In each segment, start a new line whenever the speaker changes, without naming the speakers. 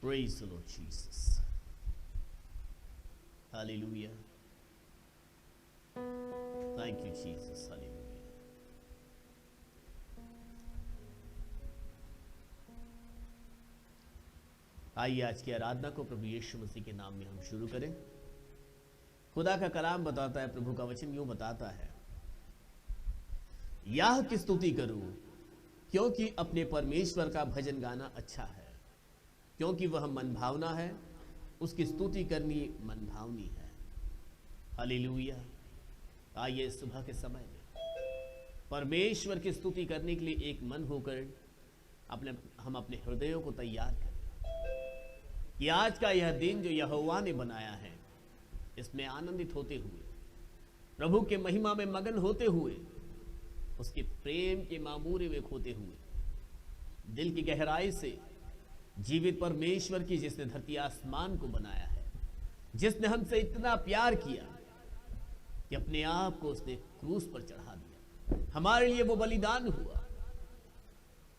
Praise the Lord Jesus. Hallelujah. Thank you, Jesus. Hallelujah. आइए आज की आराधना को प्रभु यीशु मसीह के नाम में हम शुरू करें। खुदा का कलाम बताता है, प्रभु का वचन यूं बताता है, याह की स्तुति करूं क्योंकि अपने परमेश्वर का भजन गाना अच्छा है, क्योंकि वह मन भावना है, उसकी स्तुति करनी मन भावनी है। हालेलुया। आइए सुबह के समय में परमेश्वर की स्तुति करने के लिए एक मन होकर हम अपने हृदयों को तैयार करें कि आज का यह दिन जो यहोवा ने बनाया है, इसमें आनंदित होते हुए, प्रभु के महिमा में मगन होते हुए, उसके प्रेम के मामूरे में खोते हुए, दिल की गहराई से जीवित परमेश्वर की, जिसने धरती आसमान को बनाया है, जिसने हमसे इतना प्यार किया कि अपने आप को उसने क्रूस पर चढ़ा दिया, हमारे लिए वो बलिदान हुआ।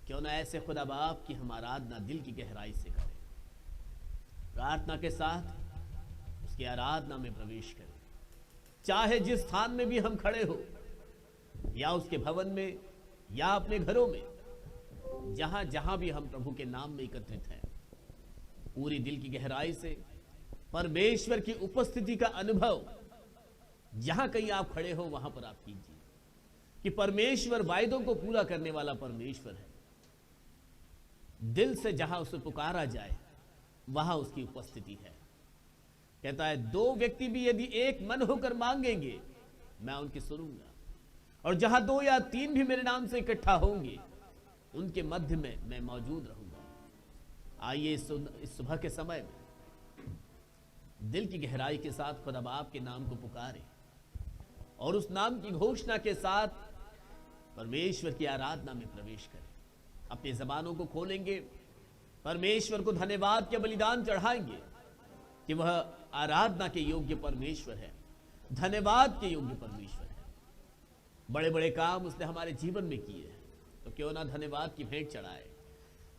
क्यों ना ऐसे खुदा बाप की हम आराधना दिल की गहराई से करें, प्रार्थना के साथ उसकी आराधना में प्रवेश करें। चाहे जिस स्थान में भी हम खड़े हो, या उसके भवन में या अपने घरों में, जहां जहां भी हम प्रभु के नाम में एकत्रित हैं, पूरी दिल की गहराई से परमेश्वर की उपस्थिति का अनुभव जहां कहीं आप खड़े हो वहां पर आप कीजिए कि परमेश्वर वायदों को पूरा करने वाला परमेश्वर है। दिल से जहां उसे पुकारा जाए वहां उसकी उपस्थिति है। कहता है, दो व्यक्ति भी यदि एक मन होकर मांगेंगे, मैं उनकी सुनूंगा, और जहां दो या तीन भी मेरे नाम से इकट्ठा होंगे, उनके मध्य में मैं मौजूद रहूंगा। आइए इस सुबह के समय में दिल की गहराई के साथ खुदा बाप के नाम को पुकारें और उस नाम की घोषणा के साथ परमेश्वर की आराधना में प्रवेश करें। अपनी जबानों को खोलेंगे, परमेश्वर को धन्यवाद के बलिदान चढ़ाएंगे कि वह आराधना के योग्य परमेश्वर है, धन्यवाद के योग्य परमेश्वर है। बड़े बड़े काम उसने हमारे जीवन में किए हैं, तो क्यों ना धन्यवाद की भेंट चढ़ाए।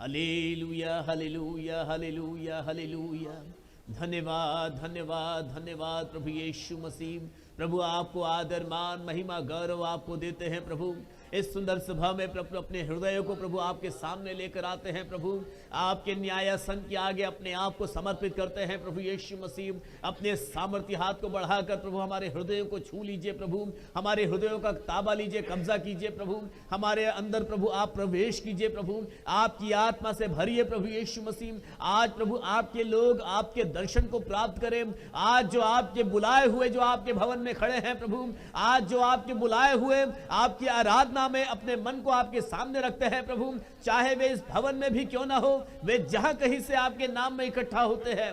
Hallelujah, hallelujah, hallelujah, hallelujah. धन्यवाद, धन्यवाद, धन्यवाद प्रभु यीशु मसीह। प्रभु आपको आदर, मान, महिमा, गौरव आपको देते हैं प्रभु। इस सुंदर सभा में प्रभु अपने हृदयों को प्रभु आपके सामने लेकर आते हैं प्रभु। आपके न्यायासन के आगे अपने आप को समर्पित करते हैं प्रभु यीशु मसीह। अपने सामर्थ्य हाथ को बढ़ाकर प्रभु हमारे हृदयों को छू लीजिए प्रभु, हमारे हृदयों का ताबा लीजिए, कब्जा कीजिए प्रभु, हमारे अंदर प्रभु आप प्रवेश कीजिए प्रभु, आपकी आत्मा से भरिए प्रभु यीशु मसीह। आज प्रभु आपके लोग आपके दर्शन को प्राप्त करें। आज जो आपके बुलाए हुए जो आपके भवन में खड़े हैं प्रभु, आज जो आपके बुलाए हुए आपकी आराधना में अपने मन को आपके सामने रखते हैं प्रभु, चाहे वे इस भवन में भी क्यों ना हो, वे जहां कहीं से आपके नाम में इकट्ठा होते हैं,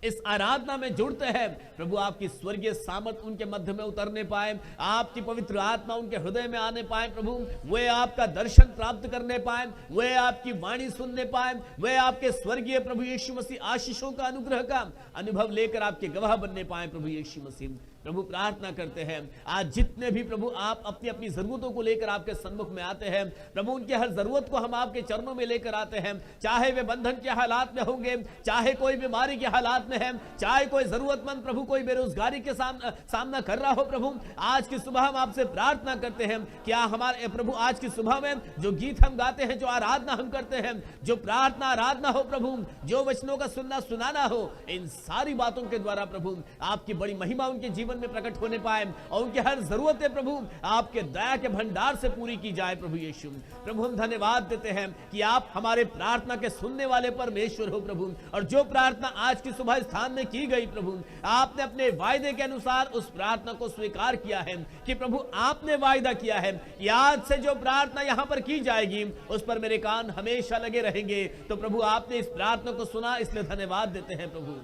इस आराधना में जुड़ते हैं प्रभु, आपकी स्वर्गीय सामर्थ उनके मध्य में उतरने पाए, आपकी पवित्र आत्मा उनके हृदय में आने पाए प्रभु, वे आपका दर्शन प्राप्त करने पाए, वे आपकी वाणी सुनने पाए, वे आपके स्वर्गीय प्रभु यीशु मसीह आशीषों का, अनुग्रह का अनुभव लेकर आपके गवाह बनने पाए प्रभु यीशु मसीह। प्रभु प्रार्थना करते हैं, आज जितने भी प्रभु आप अपनी अपनी जरूरतों को लेकर आपके सन्मुख में आते हैं प्रभु, उनके हर जरूरत को हम आपके चरणों में लेकर आते हैं। चाहे वे बंधन के हालात में होंगे, चाहे कोई बीमारी के हालात में है, चाहे कोई जरूरतमंद प्रभु कोई बेरोजगारी के सामना कर रहा हो प्रभु, आज की सुबह हम आपसे प्रार्थना करते हैं, क्या हमारे प्रभु आज की सुबह में जो गीत हम गाते हैं, जो आराधना हम करते हैं, जो प्रार्थना आराधना हो प्रभु, जो वचनों का सुनना सुनाना हो, इन सारी बातों के द्वारा प्रभु आपकी बड़ी महिमा उनके जीवन में प्रकट होने पाए और उनकी हर जरूरतें प्रभु आपके दया के भंडार से पूरी की जाए प्रभु यीशु। प्रभु हम धन्यवाद देते हैं कि आप हमारे प्रार्थना के सुनने वाले परमेश्वर हो प्रभु, और जो प्रार्थना आज की सुबह स्थान में की गई प्रभु, आपने अपने वायदे के अनुसार उस प्रार्थना को स्वीकार किया है कि प्रभु आपने वायदा किया है कि आज से जो प्रार्थना यहां पर की जाएगी उस पर मेरे कान हमेशा लगे रहेंगे। तो प्रभु आपने इस प्रार्थना को सुना, इसलिए धन्यवाद देते हैं प्रभु।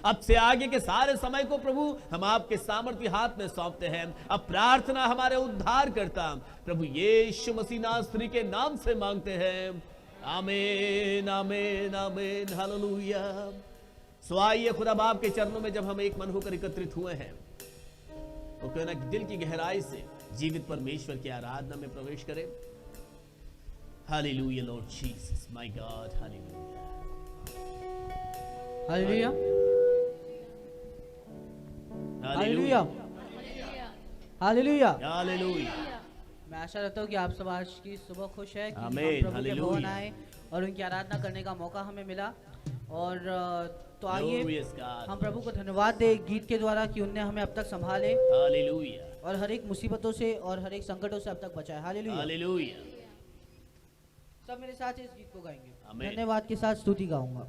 अब से आगे के सारे समय को प्रभु हम आपके सामर्थ्य हाथ में सौंपते हैं। अब प्रार्थना हमारे उद्धार करता प्रभु यीशु मसीह नासरी के नाम से मांगते हैं, आमीन, आमीन, आमीन, हालेलुया। सो आइए खुदा बाप के चरणों में जब हम एक मन होकर एकत्रित हुए हैं, तो क्यों ना दिल की गहराई से जीवित परमेश्वर की आराधना में प्रवेश करें। Hallelujah lord Jesus, my God, hallelujah.
Hallelujah, hallelujah, hallelujah.
Hallelujah.
मैं आशा रखता हूँ कि आप सब आज की सुबह खुश है कि हम
आमीन,
प्रभु के
हालेलुया।
भवन आए और उनकी आराधना करने का मौका हमें मिला। और तो आइए
Glorious God.
हम प्रभु को धन्यवाद दे गीत के द्वारा कि उनने हमें अब तक संभाले
हालेलुया।
और हर एक मुसीबतों से और हर एक संकटों से अब तक बचाए। हालेलुया।
हालेलुया।
सब मेरे साथ इस गीत को गाएंगे।
आमीन।
धन्यवाद के साथ स्तुति गाऊंगा।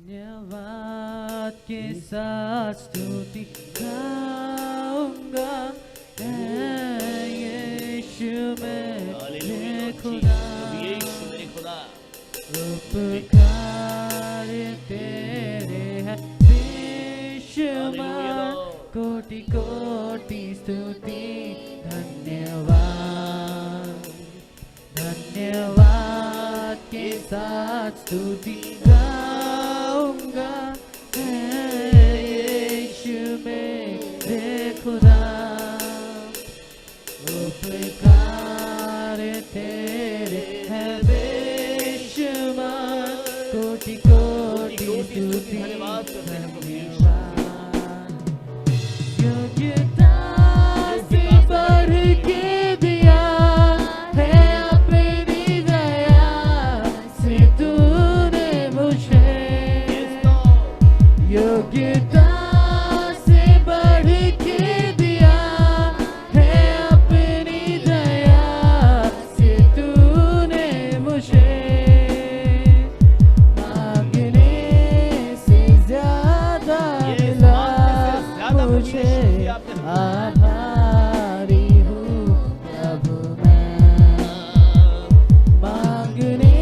धन्यवाद के साथ स्तुति गाऊंगा, यीशु मेरे
हालेलुया।
खुदा,
प्रभु यीशु मेरे खुदा।
उपकार तेरे हैं बेशुमार,
हालेलुया।
कोटि कोटि स्तुति धन्यवाद, धन्यवाद के साथ स्तुति गाऊंगा, यीशु मेरे खुदा, उपकार तेरे हैं बेशुमार, कोटि कोटि स्तुति
धन्यवाद करते हैं प्रभु यीशु।
योग्यता से बढ़ के दिया है अपनी दया से तूने मुझे, योग्यता से बढ़ के दिया है अपनी दया से तूने मुझे, मांगने से ज्यादा मिला मुझे, आभारी हूँ प्रभु मैं, मांगने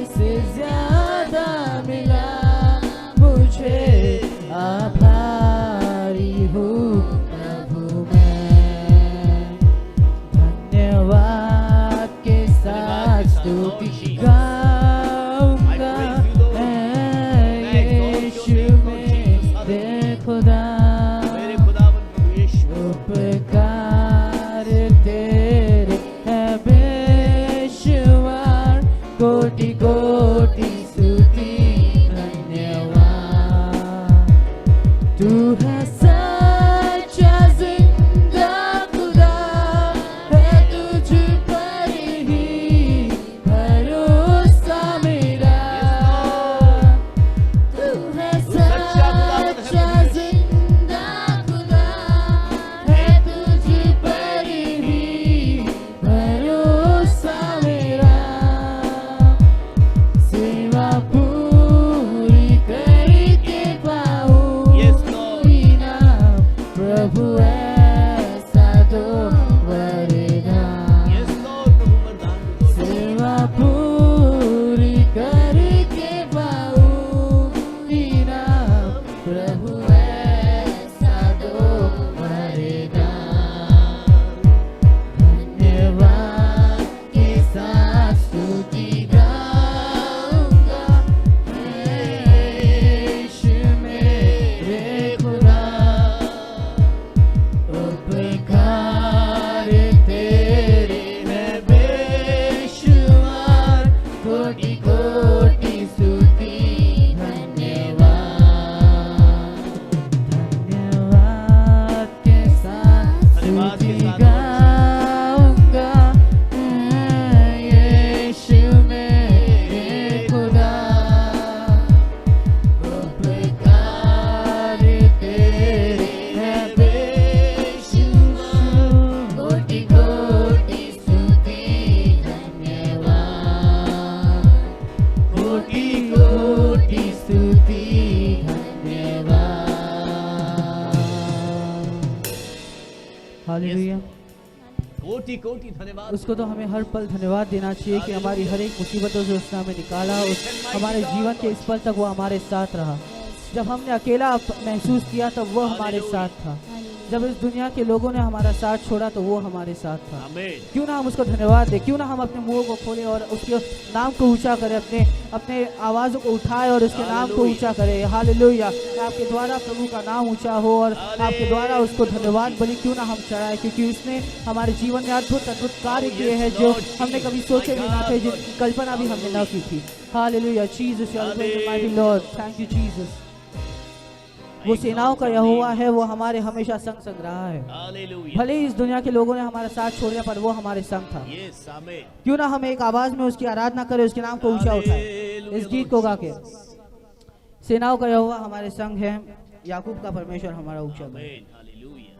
से ज्यादा मिला मुझे, आभारी हूँ प्रभु मैं, धन्यवाद के साथ स्तुति गाऊंगा, यीशु मेरे खुदा,
मेरे खुदावन प्रभु यीशु।
उपकार तेरे हैं बेशुमार, कोटि कोटि स्तुति धन्यवाद, तू है सच्चा जिंदा खुदा, है तुझ पर ही भरोसा मेरा, तू है सच्चा जिंदा खुदा, है तुझ पर ही भरोसा मेरा, सेवा पूरी करके पाऊं
Yes, Lord.
बिना प्रभु ऐसा तो वरदान,
Yes, Lord, प्रभु वरदान दो।
सेवा पूरी करके पाऊं बिना प्रभु ऐसा दो वरदान, धन्यवाद के साथ स्तुति गाऊंगा, यीशु मेरे खुदा, उपकार तेरे हैं बेशुमार, कोटि कोटि स्तुति धन्यवाद, धन्यवाद के साथ स्तुति गाऊंगा, यीशु मेरे खुदा, उपकार तेरे हैं बेशुमार, कोटि कोटि स्तुति धन्यवाद, कोटि कोटि स्तुति धन्यवाद। हालेलुया।
कोटि कोटि धन्यवाद।
उसको तो हमें हर पल धन्यवाद देना चाहिए कि हमारी हर एक मुसीबतों से उसने हमें निकाला, हमारे जीवन के इस पल तक वो हमारे साथ रहा, जब हमने अकेला महसूस किया तब वो हमारे साथ था, जब इस दुनिया के लोगों ने हमारा साथ छोड़ा तो वो हमारे साथ था।
आमीन।
क्यों ना हम उसको धन्यवाद दें, क्यों ना हम अपने मुंह को खोलें और उसके नाम को ऊंचा करें, अपने आवाज़ों को उठाएं और उसके नाम को ऊंचा करें। हालेलुया। आपके द्वारा प्रभु का नाम ऊंचा हो और आपके द्वारा उसको धन्यवाद बलि क्यों ना हम चढ़ाएं, क्योंकि उसने हमारे जीवन में अद्भुत अद्भुत कार्य किए हैं जो हमने कभी सोचे भी ना थे, जिनकी कल्पना भी हमने ना की थी। Hallelujah. Jesus you are the mighty lord. Thank you Jesus. वो सेनाओं का यहोवा है, वो हमारे हमेशा संग संग रहा है।
हालेलुया।
भले ही इस दुनिया के लोगों ने हमारा साथ छोड़ने पर वो हमारे संग था।
यस, आमीन।
क्यों ना हम एक आवाज में उसकी आराधना करें, उसके नाम को ऊंचा उठाएं इस गीत को गा के। सेनाओं का यहोवा हमारे संग है, याकूब का परमेश्वर हमारा ऊंचा है।
आमीन। हालेलुया।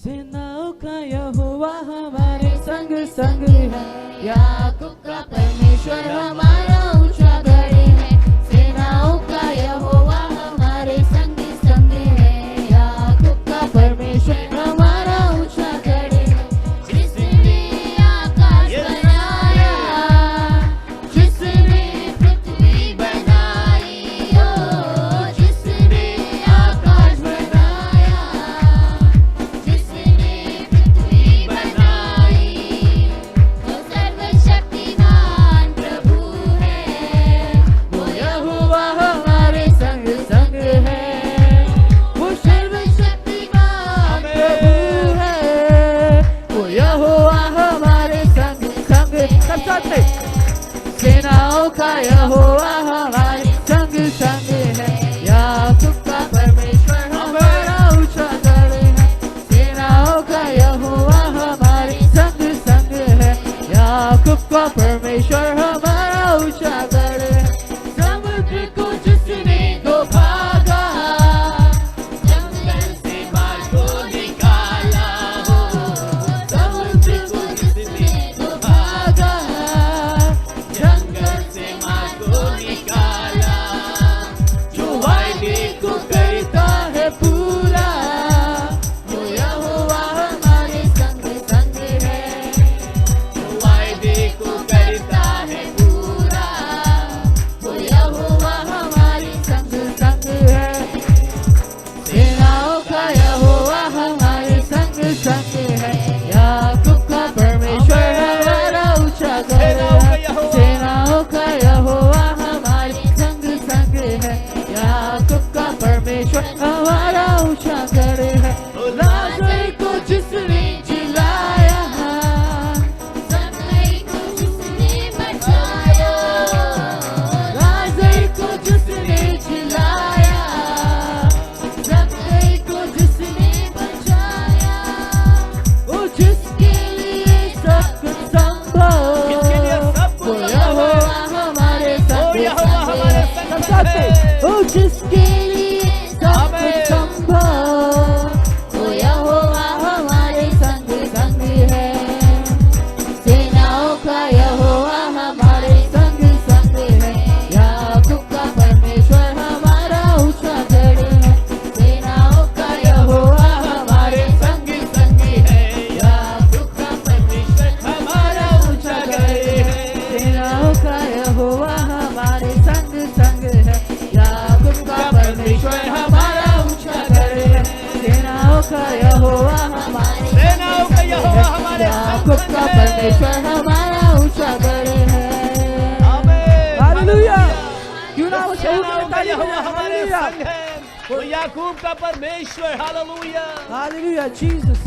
सेनाओं का यहोवा हमारे संग संग है, याकूब का परमेश्वर हमारा ऊंचा गढ़ है। सेनाओं का यहोवा हमारे संग संग है, याकूब का परमेश्वर हमारा ऊंचा गढ़ है। जिसने आकाश बनाया, जिसने पृथ्वी बनाई, ओ जिसने आकाश बनाया, जिसने पृथ्वी बनाई, वो सर्वशक्तिमान प्रभु है। वो यहोवा हमारे संग संग है, वो सर्वशक्तिमान प्रभु है। वो यहोवा हमारे संग संग है। सब साथ में। सेनाओं का यहोवा हमारे संग संग है, याकूब का परमेश्वर हमारा ऊंचा गढ़ है। सेनाओं का यहोवा हमारे संग संग है, याकूब का परमेश्वर हमारा ऊंचा गढ़ है। समुद्र को जिसने दो भागा, जंगल से मार को निकाला हो। समुद्र को जिसने दो भागा, जंगल से मार को निकाला। जो वायदे को करता है पूरा, वो यहोवा हमारे संग संग है। जो वायदे को करता है पूरा, वो यहोवा हमारे संग संग है। सेनाओं का यहोवा हमारे संग संग है, याकूब का परमेश्वर हमारा ऊंचा गढ़ है। सेनाओं का यहोवा हमारे संग संग है, याकूब का परमेश्वर हमारा ऊंचा गढ़ है। लाजर को जिसने जिलाया, सबने को जिसने बचाया, लाजर को जिसने जिलाया, सबने को जिसने बचाया, वो जिसके लिए सब कुछ संभव,
जिसके लिए सब कुछ
वो
संभव
यहोवा
है।
हमारे संग
वो यहोवा हमारे संग
सब साथ में।
है।
वो जिसके लिए सब कुछ संभव, वो यहोवा हमारे संग संग है। सेनाओं का यहोवा हमारे संग संग है, याकूब का परमेश्वर हमारा ऊंचा गढ़ है। सेनाओं का यहोवा हमारे संग संग है, याकूब का परमेश्वर हमारा ऊंचा गढ़ है। सेनाओं का यहोवा हमारे संग संग है, याकूब का परमेश्वर हमारा ऊंचा गढ़ है। सेनाओं का यहोवा हमारे
सेनाओं का यहोवा हमारे
याकूब
संग
का
है।
परमेश्वर हमारा ऊंचा गढ़ है।
आमीन।
हालेलुया। क्यों ना वो
सेनाओं
शहीद
का
ताली
यहोवा
बजाएं।
हमारे
हालेलुया।
संग है, वो याकूब का परमेश्वर। हालेलुया।
Hallelujah Jesus.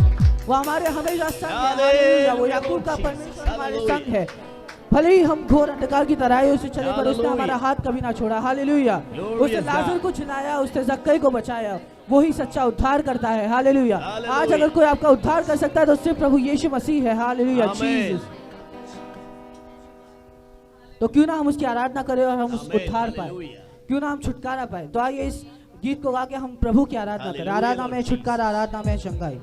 वो हमारे हमेशा संग है। हालेलुया। वो याकूब का
हालेलुया।
परमेश्वर हमारे संग है। भले ही हम घोर अंधकार की तराइयों से चले, पर उसने
हालेलुया।
हमारा हाथ कभी ना छोड़ा। हालेलुया।
Glorious
उसने लाजर
God.
को जिलाया, उसने जक्कई को बचाया। वही सच्चा उद्धार करता है। हालेलुया।
हालेलुया।
आज अगर कोई आपका उद्धार कर सकता है तो सिर्फ प्रभु यीशु मसीह है। हालेलुया
आमीन।
जीसस। तो क्यों ना हम उसकी आराधना करें और हम उस
आमीन।
उद्धार पाए,
हालेलुया।
क्यों ना हम छुटकारा पाए। तो आइए इस गीत को गा के हम प्रभु की आराधना करें।
हालेलुया,
आराधना में
Lord
छुटकारा, आराधना में चंगाई।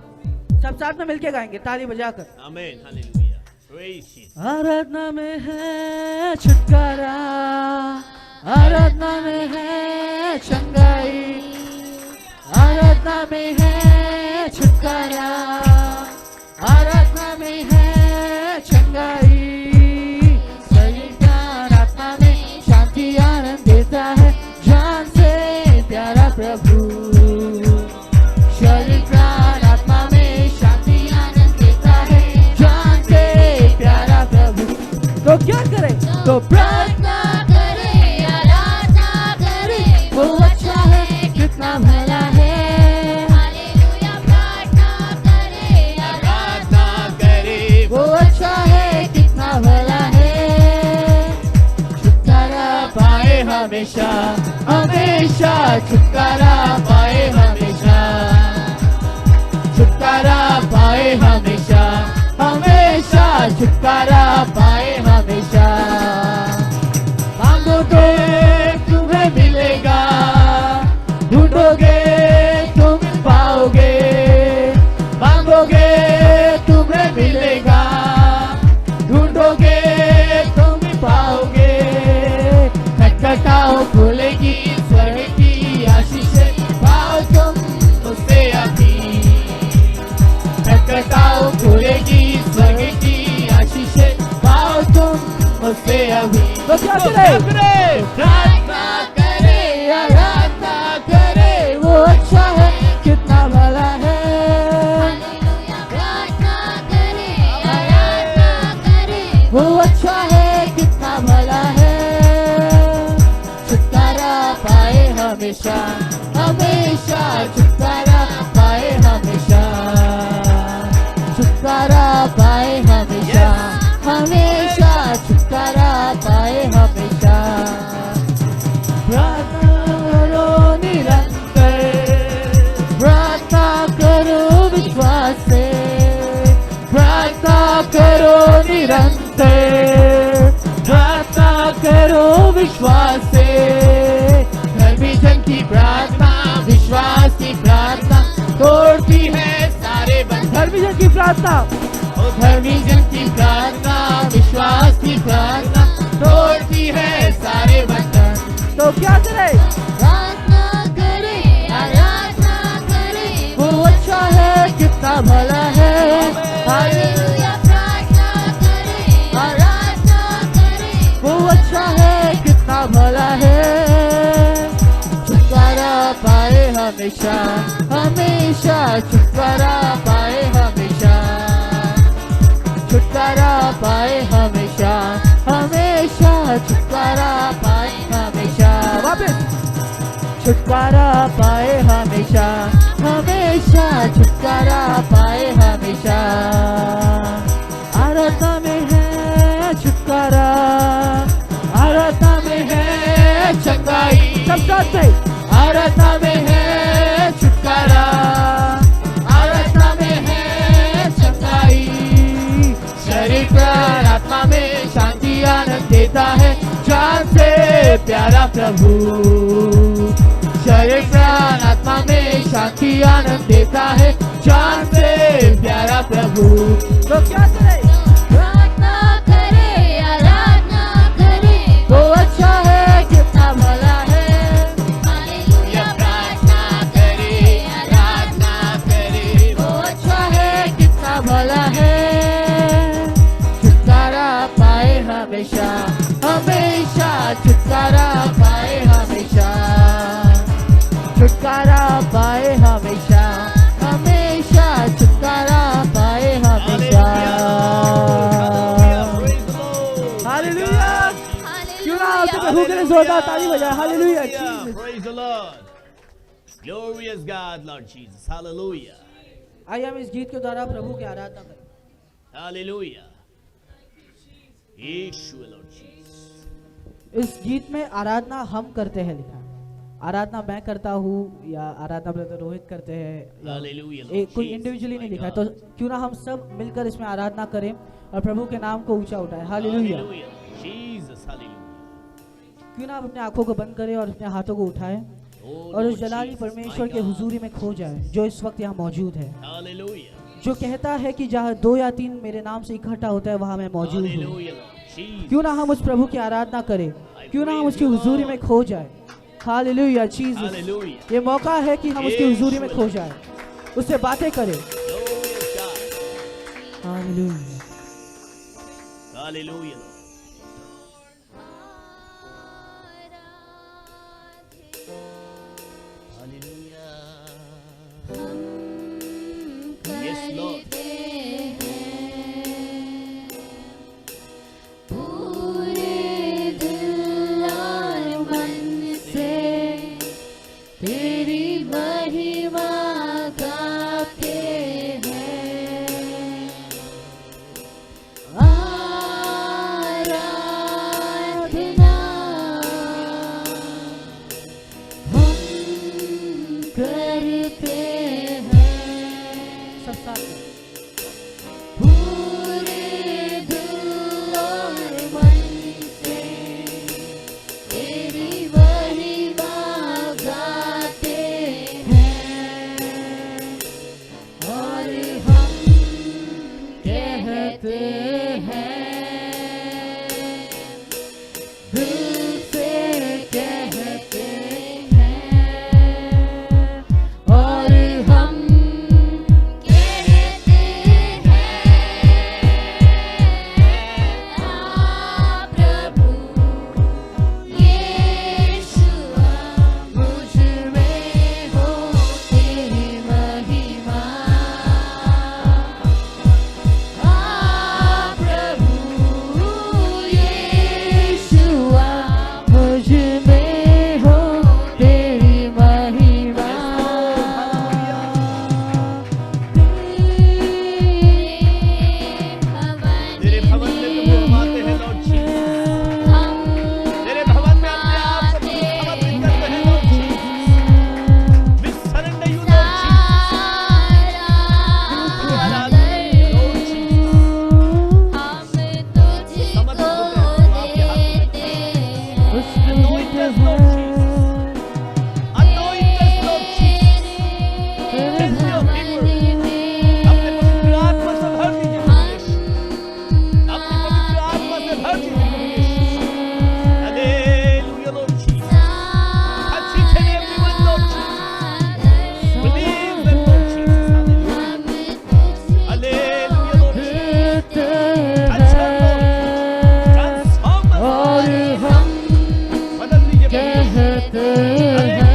सब साथ में मिलके गाएंगे ताली बजाकर।
आमीन। हालेलुया। Praise Jesus.
आराधना में है छुटकारा, आराधना में है चंगाई, आराधना में है छुटकारा, आराधना में है चंगाई। शरीर प्राण आत्मा में शांति आनंद देता है, जान से प्यारा प्रभु। शरीर प्राण हमेशा हमेशा छुटकारा पाए हमेशा छुटकारा पाए हमेशा हमेशा छुटकारा पाए हमेशा मांगोगे तुम्हें मिलेगा ढूंढोगे तुम पाओगे मांगोगे तुम्हें मिलेगा ढूंढोगे तुम पाओगे खटखटाओ खुलेगी स्वर्ग की आशीषें पाओ तुम मुझसे अभी खटखटाओ खुलेगी स्वर्ग की आशीषें पाओ तुम मुझसे अभी तो क्या करे प्रार्थना करे आराधना करे वो अच्छा है कितना भला है प्रार्थना करे आराधना करे वो अच्छा है कितना भला है छुटकारा पाए हमेशा हमेशा छुटकारा पाए हमेशा छुटकारा पाए हमेशा हमेशा छुटकारा पाए हमेशा प्रार्थना करो निरंतर प्रार्थना करो विश्वास से प्रार्थना करो निरंतर प्रार्थना करो विश्वास से धर्मी जन की प्रार्थना विश्वास की प्रार्थना तोड़ती है सारे बंधन धर्मी जन की प्रार्थना धर्मी जन की प्रार्थना विश्वास की प्रार्थना तोड़ती है सारे बंधन तो क्या करे प्रार्थना करे आराधना करे वो अच्छा है कितना भला है हालेलुया प्रार्थना करे आराधना करे वो अच्छा है कितना भला है छुटकारा पाए हमेशा हमेशा छुटकारा पाए हमेशा छुटकारा पाए हमेशा हमेशा छुटकारा पाए हमेशा वापस छुटकारा पाए हमेशा हमेशा छुटकारा पाए हमेशा आराधना में है छुटकारा आराधना में है चंगाई सब साथ में आराधना में है छुटकारा आराधना में है चंगाई शरीर प्राण आत्मा में शांति आनंद देता है जान से प्यारा प्रभु शरीर प्राण आत्मा में शांति आनंद देता है जान से प्यारा प्रभु तो क्या करे प्रार्थना करे आराधना करे तो अच्छा है कितना भला है हालेलुया प्रार्थना करे आराधना करे तो अच्छा है कितना भला है छुटकारा पाए हमेशा हमेशा छुटकारा पाए हमेशा छुटकारा पाए हमेशा हमेशा छुटकारा पाए हमेशा हालेलुया क्यों ना आप प्रभु के लिए जोरदार ताली बजाएं hallelujah
Praise the Lord. Glorious God, Lord Jesus. Hallelujah.
आइए हम इस गीत के द्वारा प्रभु की आराधना करें
Hallelujah. यीशु Lord Jesus.
इस गीत में आराधना हम करते हैं लिखा है आराधना मैं करता हूँ या आराधना ब्रदर रोहित करते हैं
Hallelujah. Lord
एक कोई
Jesus,
इंडिविजुअली नहीं
my
लिखा है
God.
तो क्यों ना हम सब मिलकर इसमें आराधना करें और प्रभु के नाम को ऊंचा उठाएं हालेलुया
Hallelujah. Jesus, hallelujah.
क्यों ना आप अपने आंखों को बंद करें और अपने हाथों को उठाएं
Oh,
और उस
Lord
जलाली
Jesus,
परमेश्वर
my
के
God.
हुजूरी में खो जाए जो इस वक्त यहाँ मौजूद है
Hallelujah.
जो कहता है कि जहाँ 2 या 3 मेरे नाम से इकट्ठा होता है वहाँ मैं मौजूद हूँ
Hallelujah, Lord Jesus.
क्यों ना हम उस प्रभु की आराधना करें क्यों ना हम उसकी हुजूरी में खो जाए हालेलुया जीसस
Hallelujah.
ये मौका है कि हम उसकी हुजूरी में खो जाए उससे बातें करें
Glorious God.
Hallelujah
Hallelujah, Lord. Hallelujah. Yes, Lord.
तेरी महिमा गाते हैं आराधना साथ में।
पूरे दिल और मन से तेरी महिमा गाते हैं और हम कहते हैं, दिल से कहते हैं और हम कहते हैं, आप प्रभु यीशुआ मुझ में हो तेरी महिमा, आप प्रभु यीशुआ मुझ में हो तेरी महिमा।
तेरे भवन में प्रभु हम आते हैं लॉर्ड जीसस। तेरे भवन में अपने आप को प्रभु समर्पित करते हैं Lord Jesus. We surrender you Lord Jesus। Aradhana Lord Jesus. समर्पित होते हैं प्रभु आपके हाथ में। Anoint us Lord Jesus। Anoint us Lord Jesus। Send your people। अपने पवित्र आत्मा से भर दीजिए प्रभु यीशु। अपनी पवित्र आत्मा से भर दीजिए प्रभु यीशु। Hallelujah Lord Jesus। Touch each and everyone Lord Jesus। Believe them Lord Jesus। Hallelujah। Hallelujah Lord Jesus। Touch her Lord। Transform us
और
Lord।
हम
बदल दीजिए प्रभु यीशु।
कहते
Hallelujah।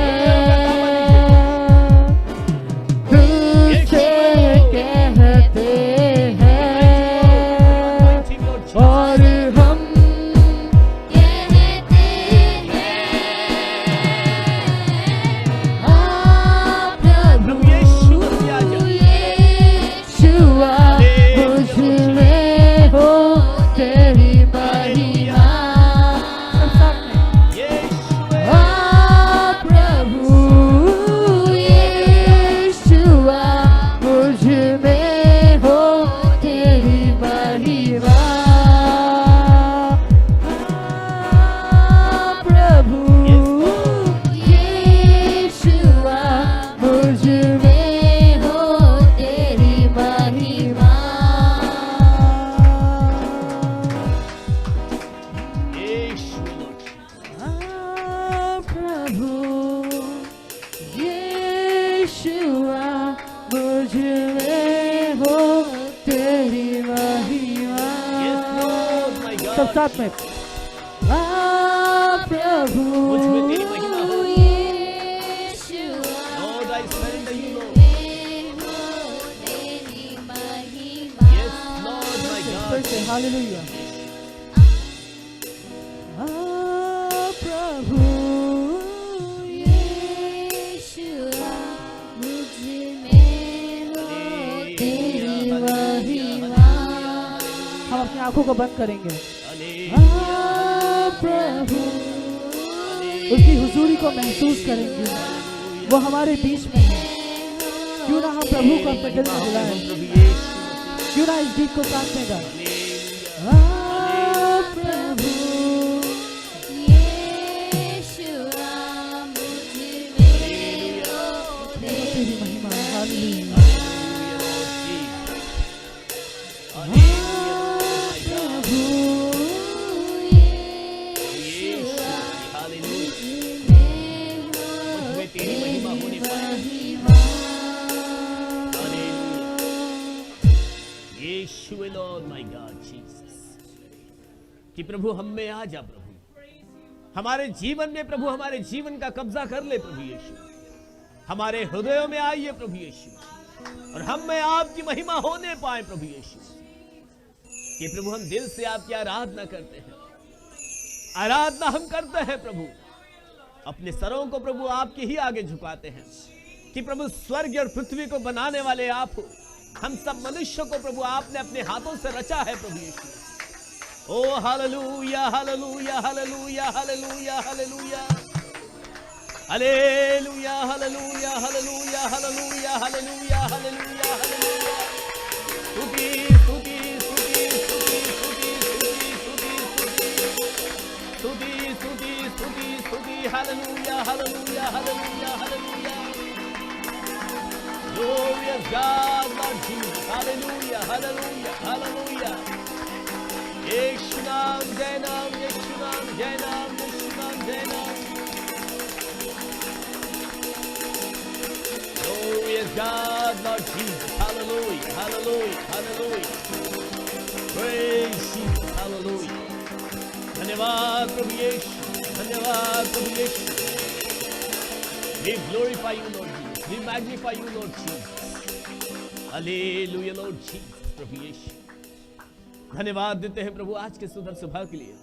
दिल से कहते हैं
Anointing Lord Jesus।
और हम
कहते हैं, आप
प्रभु यीशु मसीह आ जाओ।
यीशुआ मुझ में हो तेरी महिमा। सब साथ में।
यीशु
आप प्रभु यीशुआ मुझ में हो तेरी महिमा। आप प्रभु यीशुआ मुझ में हो तेरी महिमा।
यीशु Lord Jesus।
आप प्रभु यीशुआ मुझ में हो तेरी महिमा।
Yes Lord my God।
सब साथ में। आप प्रभु
मुझ में तेरी महिमा हो।
यीशुआ
Lord I surrender you Lord।
तेरी महिमा।
Yes Lord my
फिर
God।
से हालेलुया। आप प्रभु
यीशुआ मुझ में हो तेरी महिमा।
हम अपनी आंखों को बंद करेंगे।
Hallelujah।
आप प्रभु उसकी हुजूरी को महसूस करेंगे। वो हमारे बीच में है। क्यों ना हम प्रभु को अपने दिल में बुलाएं।
प्रभु यीशु
क्यों ना इस गीत को साथ में गाएं।
मसीह।
आप प्रभु
यीशुआ मुझ में हो
तेरी महिमा। हालेलुया।
यीशु लॉर्ड माय गॉड जीसस। कि प्रभु हम में आ जा प्रभु, हमारे जीवन में प्रभु हमारे जीवन का कब्जा कर ले प्रभु यीशु। हमारे हृदयों में आइए प्रभु यीशु, और हम में आपकी महिमा होने पाए प्रभु यीशु। कि प्रभु हम दिल से आपकी आराधना करते हैं, आराधना हम करते हैं प्रभु। अपने सरों को प्रभु आपके ही आगे झुकाते हैं कि प्रभु स्वर्ग और पृथ्वी को बनाने वाले आप हो। हम सब मनुष्यों को प्रभु आपने अपने हाथों से रचा है प्रभु यीशु। ओ hallelujah hallelujah hallelujah hallelujah hallelujah hallelujah hallelujah hallelujah hallelujah hallelujah hallelujah hallelujah. Hallelujah hallelujah hallelujah. Yeshu नाम जय नाम, यीशु नाम जय नाम, यीशु नाम जय नाम। Glorious God, Lord Jesus, hallelujah, hallelujah, hallelujah. Praise Jesus, hallelujah. धन्यवाद प्रभु यीशु, धन्यवाद प्रभु यीशु। We glorify you, Lord Jesus. We magnify you, Lord Jesus. Hallelujah, Lord Jesus, प्रभु यीशु। धन्यवाद देते हैं प्रभु आज के सुंदर सुबह के लिए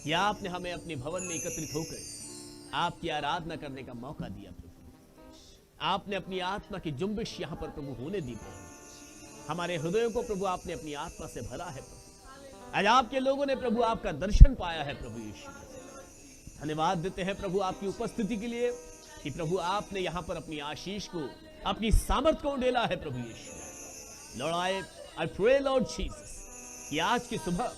कि आपने हमें अपने भवन में एकत्रित होकर आपकी आराधना करने का मौका दिया प्रभु। आपने अपनी आत्मा की जुम्बिश यहाँ पर प्रभु होने दी प्रभु। हमारे हृदयों को प्रभु आपने अपनी आत्मा से भरा है प्रभु। आज आपके लोगों ने प्रभु आपका दर्शन पाया है प्रभु यीशु। धन्यवाद देते हैं प्रभु आपकी उपस्थिति के लिए कि प्रभु आपने यहाँ पर अपनी आशीष को, अपनी सामर्थ को उंडेला है प्रभु Yeshu. Lord I pray lord Jesus कि आज की सुबह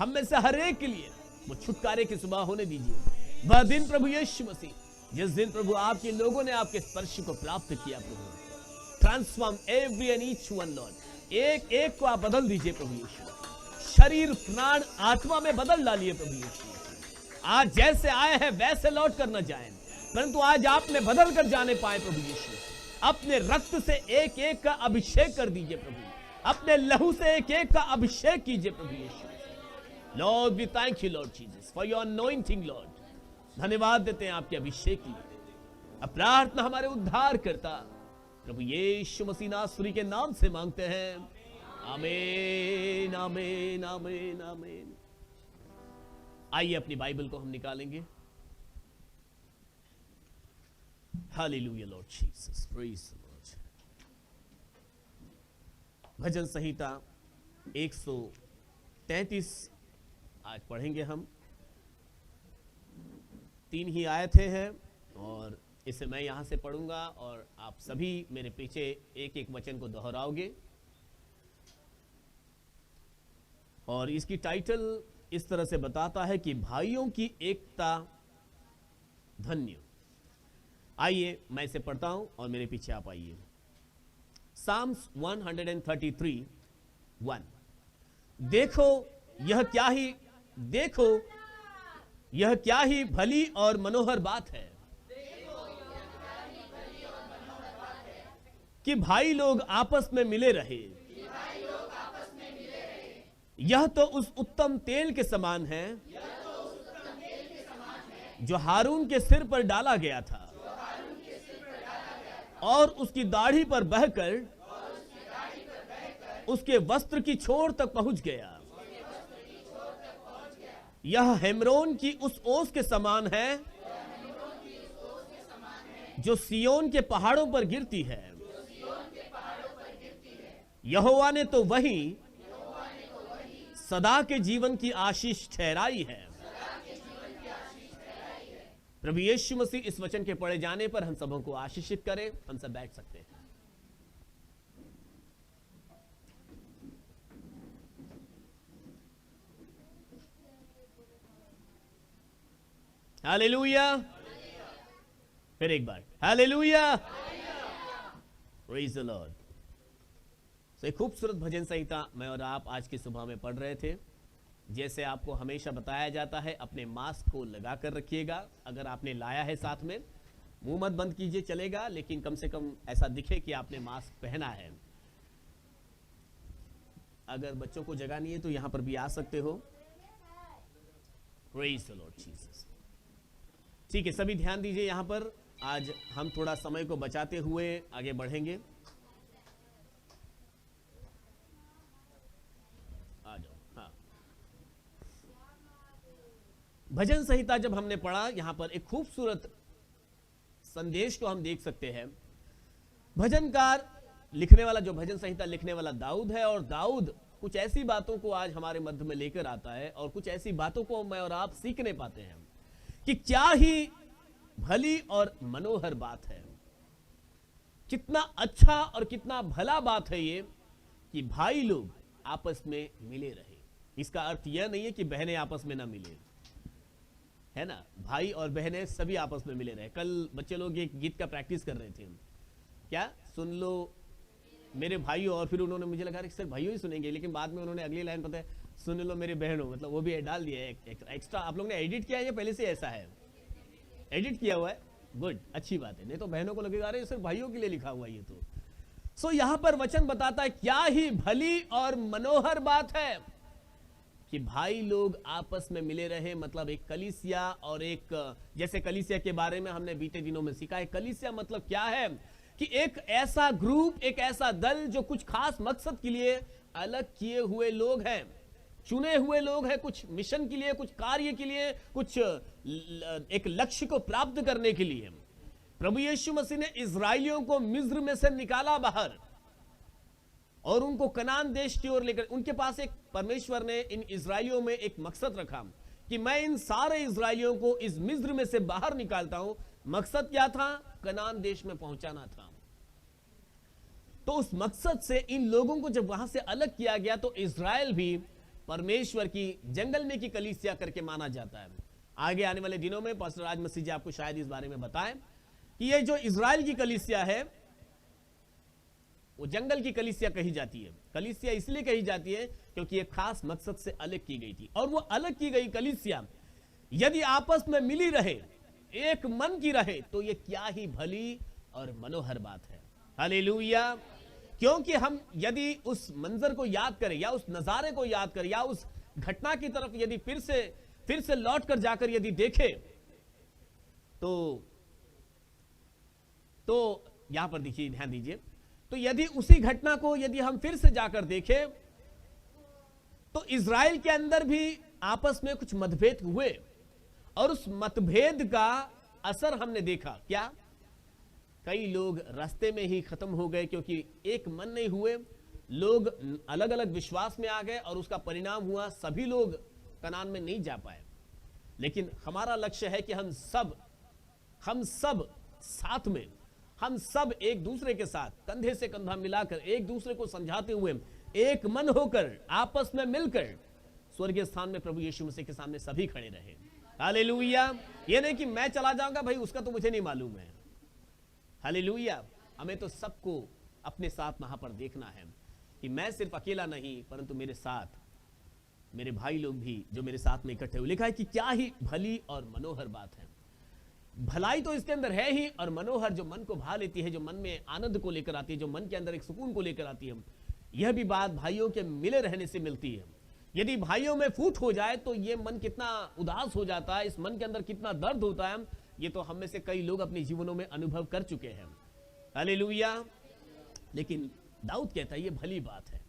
हम में से हर एक के लिए वो छुटकारे की सुबह होने दीजिए। वह दिन प्रभु यीशु मसीह जिस दिन प्रभु आपके लोगों ने आपके स्पर्श को प्राप्त किया प्रभु। Transform every and each one lord. एक एक को आप बदल दीजिए प्रभु यीशु। शरीर प्राण आत्मा में बदल डालिए प्रभु यीशु। आज जैसे आए हैं वैसे लौट कर न जाएं, परंतु आज आपने बदल कर जाने पाए प्रभु यीशु। अपने रक्त से एक एक का अभिषेक कर दीजिए प्रभु। अपने लहू से एक एक का अभिषेक कीजिए प्रभु Yeshu. Lord we thank you lord Jesus for your anointing lord. धन्यवाद देते हैं आपके अभिषेक के लिए। अब प्रार्थना हमारे उद्धार करता प्रभु यीशु मसीह नासरी के नाम से मांगते हैं, आमीन आमीन आमीन आमीन। आइए अपनी बाइबल को हम निकालेंगे। Hallelujah lord Jesus, praise the lord. भजन संहिता 133 आज पढ़ेंगे हम। 3 ही आयतें हैं और इसे मैं यहां से पढ़ूंगा और आप सभी मेरे पीछे एक एक वचन को दोहराओगे। और इसकी टाइटल इस तरह से बताता है कि भाइयों की एकता धन्य। आइए मैं इसे पढ़ता हूं और मेरे पीछे आप आइए। साम्स 133:1। देखो यह क्या ही भली और मनोहर बात है कि भाई लोग आपस में मिले रहे। यह तो उस उत्तम तेल के समान है जो हारून के सिर पर डाला गया था और उसकी दाढ़ी पर बहकर उसके वस्त्र की छोर तक पहुंच गया। यह हेम्रोन की उस ओस के समान है जो सियोन के पहाड़ों पर गिरती है। यहोवा ने तो वही सदा के जीवन की आशीष ठहराई है। प्रभु यीशु मसीह इस वचन के पढ़े जाने पर हम सबों को आशीषित करें। हम सब बैठ सकते हैं। हालेलुया। फिर एक बार हालेलुया, प्रेज द लॉर्ड। एक खूबसूरत भजन संहिता मैं और आप आज की सुबह में पढ़ रहे थे। जैसे आपको हमेशा बताया जाता है, अपने मास्क को लगा कर रखिएगा। अगर आपने लाया है साथ में, मुंह मत बंद कीजिए, चलेगा, लेकिन कम से कम ऐसा दिखे कि आपने मास्क पहना है। अगर बच्चों को जगह नहीं है तो यहां पर भी आ सकते हो। Praise the Lord Jesus. ठीक है, सभी ध्यान दीजिए। यहां पर आज हम थोड़ा समय को बचाते हुए आगे बढ़ेंगे। आ जाओ। हाँ, भजन संहिता जब हमने पढ़ा, यहां पर एक खूबसूरत संदेश को हम देख सकते हैं। भजनकार लिखने वाला, जो भजन संहिता लिखने वाला दाऊद है, और दाऊद कुछ ऐसी बातों को आज हमारे मध्य में लेकर आता है और कुछ ऐसी बातों को मैं और आप सीखने पाते हैं कि क्या ही भली और मनोहर बात है, कितना अच्छा और कितना भला बात है ये कि भाई लोग आपस में मिले रहे। इसका अर्थ यह नहीं है कि बहनें आपस में ना मिले, है ना। भाई और बहनें सभी आपस में मिले रहे। कल बच्चे लोग एक गीत का प्रैक्टिस कर रहे थे। क्या? सुन लो मेरे भाइयों, और फिर उन्होंने मुझे लगा कि सिर्फ भाइयों ही सुनेंगे, लेकिन बाद में उन्होंने अगली लाइन पता है, सुन लो मेरे बहनों, मतलब वो भी डाल दिया है एक्स्ट्रा। आप लोग ने एडिट किया है या पहले से ऐसा है? एडिट किया हुआ है, गुड, अच्छी बात है, नहीं तो बहनों को लगेगा अरे सिर्फ भाइयों के लिए लिखा हुआ ये तो। सो यहां पर वचन बताता है क्या ही भली और मनोहर बात है कि भाई लोग आपस में मिले रहे। मतलब एक कलीसिया और एक, जैसे कलीसिया के बारे में हमने बीते दिनों में सीखा है, कलीसिया मतलब क्या है कि एक ऐसा ग्रुप, एक ऐसा दल जो कुछ खास मकसद के लिए अलग किए हुए लोग हैं, चुने हुए लोग हैं, कुछ मिशन के लिए, कुछ कार्य के लिए, कुछ एक लक्ष्य को प्राप्त करने के लिए। प्रभु यीशु मसीह ने इजराइलियों को मिस्र में से निकाला बाहर और उनको कनान देश की ओर लेकर, उनके पास एक, परमेश्वर ने इन इजराइलियों में एक मकसद रखा कि मैं इन सारे इजराइलियों को इस मिस्र में से बाहर निकालता हूं। मकसद क्या था? कनान देश में पहुंचाना था। तो उस मकसद से इन लोगों को जब वहां से अलग किया गया तो इजराइल भी परमेश्वर की जंगल में की कलीसिया करके माना जाता है। आगे आने वाले दिनों में पास्टर राज मसीह जी आपको शायद इस बारे में बताएं कि ये जो इजराइल की कलीसिया है वो जंगल की कलीसिया कही जाती है। कलीसिया इसलिए कही जाती है क्योंकि एक खास मकसद से अलग की गई थी, और वो अलग की गई कलीसिया यदि आपस में मिली रहे, एक मन की रहे, तो ये क्या ही भली और मनोहर बात है। हालेलुया। क्योंकि हम यदि उस मंजर को याद करें या उस नजारे को याद करें या उस घटना की तरफ यदि फिर से लौट कर जाकर यदि देखें तो यहां पर देखिए, ध्यान दीजिए, तो यदि उसी घटना को यदि हम फिर से जाकर देखें तो इजराइल के अंदर भी आपस में कुछ मतभेद हुए और उस मतभेद का असर हमने देखा। क्या? कई लोग रास्ते में ही खत्म हो गए क्योंकि एक मन नहीं हुए, लोग अलग अलग विश्वास में आ गए और उसका परिणाम हुआ सभी लोग कनान में नहीं जा पाए। लेकिन हमारा लक्ष्य है कि हम सब साथ में, हम सब एक दूसरे के साथ कंधे से कंधा मिलाकर एक दूसरे को समझाते हुए एक मन होकर आपस में मिलकर स्वर्गीय स्थान में प्रभु यीशु मसीह के सामने सभी खड़े रहे। हालेलुया। ये नहीं कि मैं चला जाऊंगा भाई, उसका तो मुझे नहीं मालूम है। हालेलुया। हमें तो सबको अपने साथ वहां पर देखना है कि मैं सिर्फ अकेला नहीं परंतु मेरे साथ मेरे भाई लोग भी जो मेरे साथ में इकट्ठे हुए। लिखा है कि क्या ही भली और मनोहर बात है। भलाई तो इसके अंदर है ही, और मनोहर जो मन को भा लेती है, जो मन में आनंद को लेकर आती है, जो मन के अंदर एक सुकून को लेकर आती है, यह भी बात भाइयों के मिले रहने से मिलती है। यदि भाइयों में फूट हो जाए तो ये मन कितना उदास हो जाता है, इस मन के अंदर कितना दर्द होता है, ये तो हम में से कई लोग अपने जीवनों में अनुभव कर चुके हैं। हालेलुया। लेकिन दाऊद कहता है ये भली बात है,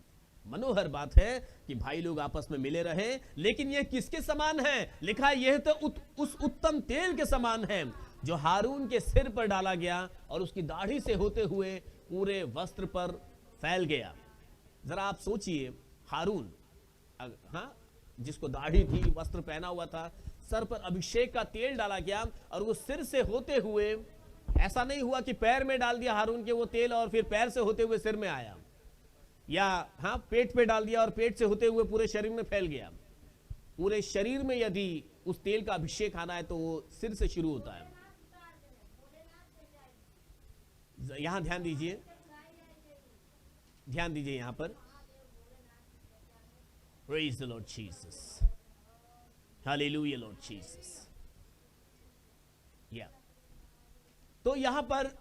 मनोहर बात है कि भाई लोग आपस में मिले रहे। लेकिन यह किसके समान है? लिखा है यह तो उस उत्तम तेल के समान है जो हारून के सिर पर डाला गया और उसकी दाढ़ी से होते हुए पूरे वस्त्र पर फैल गया। जरा आप सोचिए, हारून, हाँ, जिसको दाढ़ी थी, वस्त्र पहना हुआ था, सर पर अभिषेक का तेल डाला गया और वो सिर से होते हुए, ऐसा नहीं हुआ कि पैर में डाल दिया हारून के वो तेल और फिर पैर से होते हुए सिर में आया, या हाँ पेट पे डाल दिया और पेट से होते हुए पूरे शरीर में फैल गया। पूरे शरीर में यदि उस तेल का अभिषेक आना है तो वो सिर से शुरू होता है। यहां ध्यान दीजिए, ध्यान दीजिए यहां पर। Praise the Lord Jesus. Hallelujah Lord Jesus. Yeah. तो यहां पर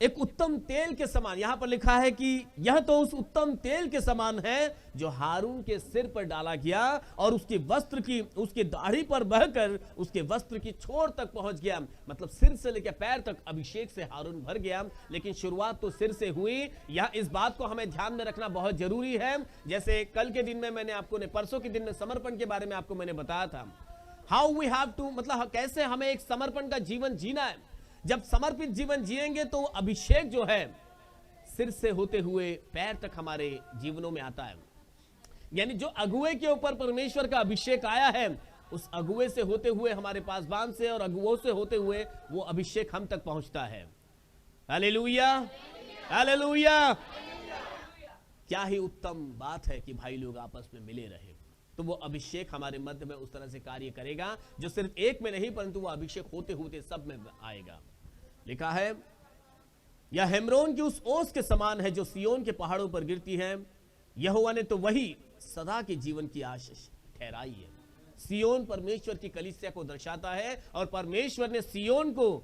एक उत्तम तेल के समान, यहां पर लिखा है कि यह तो उस उत्तम तेल के समान है जो हारून के सिर पर डाला गया और उसके वस्त्र की, उसके दाढ़ी पर बहकर उसके वस्त्र की छोर तक पहुंच गया। मतलब सिर से लेकर पैर तक अभिषेक से हारून भर गया। लेकिन शुरुआत तो सिर से हुई। यह इस बात को हमें ध्यान में रखना बहुत जरूरी है। जैसे कल के दिन में मैंने आपको, परसों के दिन में समर्पण के बारे में आपको मैंने बताया था, हाउ वी हैव टू, मतलब कैसे हमें एक समर्पण का जीवन जीना है। जब समर्पित जीवन जिएंगे तो अभिषेक जो है सिर से होते हुए पैर तक हमारे जीवनों में आता है। यानी जो अगुए के ऊपर परमेश्वर का अभिषेक आया है, उस अगुए से होते हुए हमारे पासबान से और अगुओं से होते हुए वो अभिषेक हम तक पहुंचता है। Hallelujah, hallelujah. क्या ही उत्तम बात है कि भाई लोग आपस में मिले रहे, तो वो अभिषेक हमारे मध्य में उस तरह से कार्य करेगा जो सिर्फ एक में नहीं परंतु वो अभिषेक होते होते सब में आएगा। लिखा है या हेम्रोन की उस ओस के समान है जो सियोन के पहाड़ों पर गिरती है। यहोवा ने तो वही सदा के जीवन की आशीष ठहराई है। सियोन परमेश्वर की कलीसिया को दर्शाता है और परमेश्वर ने सियोन को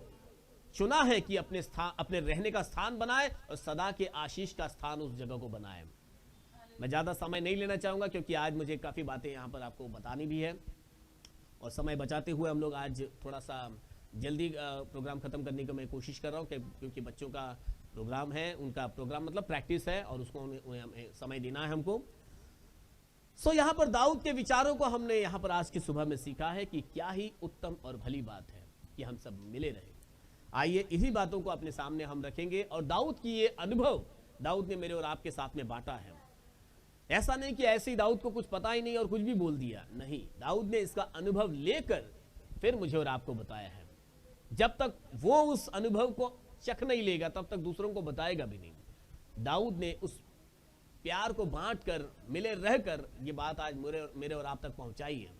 चुना है कि अपने रहने का स्थान बनाए और सदा के आशीष का स्थान उस जगह को बनाए। मैं ज्यादा समय नहीं लेना चाहूंगा क्योंकि आज मुझे काफी बातें यहां पर आपको बतानी भी है और समय बचाते हुए हम लोग आज थोड़ा सा जल्दी प्रोग्राम खत्म करने की मैं कोशिश कर रहा हूं क्योंकि बच्चों का प्रोग्राम है, उनका प्रोग्राम मतलब प्रैक्टिस है और उसको उन्हें समय देना है हमको। सो यहाँ पर दाऊद के विचारों को हमने यहाँ पर आज की सुबह में सीखा है कि क्या ही उत्तम और भली बात है कि हम सब मिले रहे। आइए इन्हीं बातों को अपने सामने हम रखेंगे और दाऊद की ये अनुभव दाऊद ने मेरे और आपके साथ में बांटा है। ऐसा नहीं कि ऐसे ही दाऊद को कुछ पता ही नहीं और कुछ भी बोल दिया, नहीं, दाऊद ने इसका अनुभव लेकर फिर मुझे और आपको बताया है। जब तक वो उस अनुभव को चख नहीं लेगा तब तक दूसरों को बताएगा भी नहीं। दाऊद ने उस प्यार को बांटकर मिले रहकर ये बात आज मेरे और आप तक पहुंचाई है।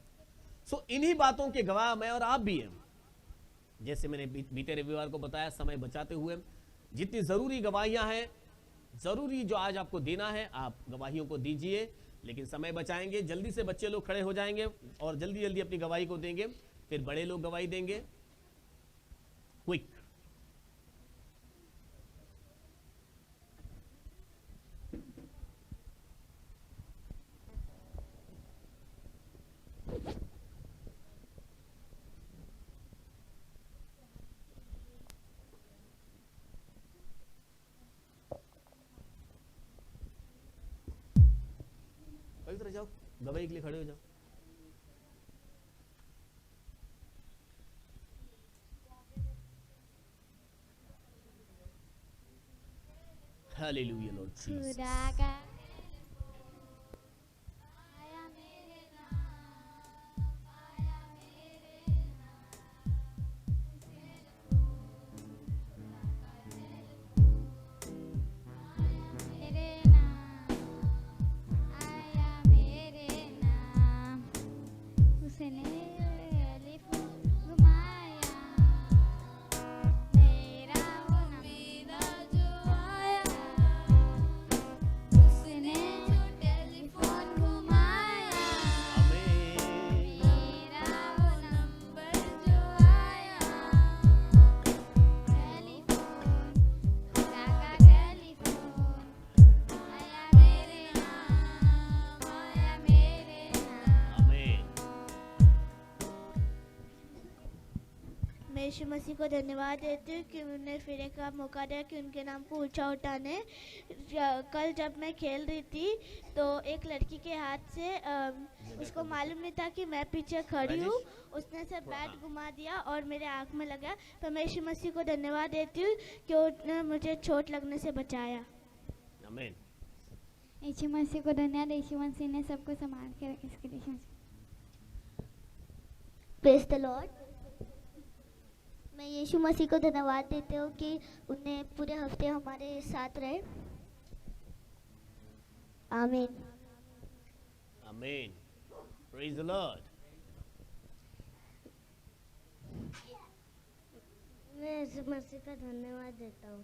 सो इन्हीं बातों के गवाह मैं और आप भी हैं। जैसे मैंने बीते रविवार को बताया, समय बचाते हुए जितनी जरूरी गवाहियां हैं, जरूरी जो आज आपको देना है आप गवाहियों को दीजिए, लेकिन समय बचाएंगे। जल्दी से बच्चे लोग खड़े हो जाएंगे और जल्दी जल्दी अपनी गवाही को देंगे, फिर बड़े लोग गवाही देंगे। क्विक। इधर जाओ, गवाही के लिए खड़े हो जाओ। Hallelujah lord Jesus.
खुदा का आया मेरे नाम, आया मेरे नाम, उसने टेलीफोन घुमाया, मेरा वो नंबर जो आया, उसने टेलीफोन घुमाया, मेरा वो नंबर जो आया, टेलीफोन, खुदा का टेलीफोन, आया मेरे नाम, आया मेरे नाम।
आमीन।
मैं यीशु मसीह को धन्यवाद देती हूँ कि उन्होंने फिर एक बार मौका दिया कि उनके नाम को ऊंचा उठाने। कल जब मैं खेल रही थी तो एक लड़की के हाथ से उसको मालूम नहीं था कि मैं पीछे खड़ी हूँ, उसने से बैट घुमा दिया और मेरे आँख में लगा। तो मैं यीशु मसीह को धन्यवाद देती हूँ कि उसने मुझे चोट लगने से बचाया।
आमीन।
यीशु मसीह को धन्यवाद, यीशु मसीह ने सबको संभाल के रखा, इसके लिए Yeshu Masih.
Praise the lord. मैं यीशु मसीह को धन्यवाद देती हूँ कि उन्हें पूरे हफ्ते हमारे साथ रहे। आमीन।
आमीन। Praise the lord.
मैं यीशु मसीह का धन्यवाद देता हूँ।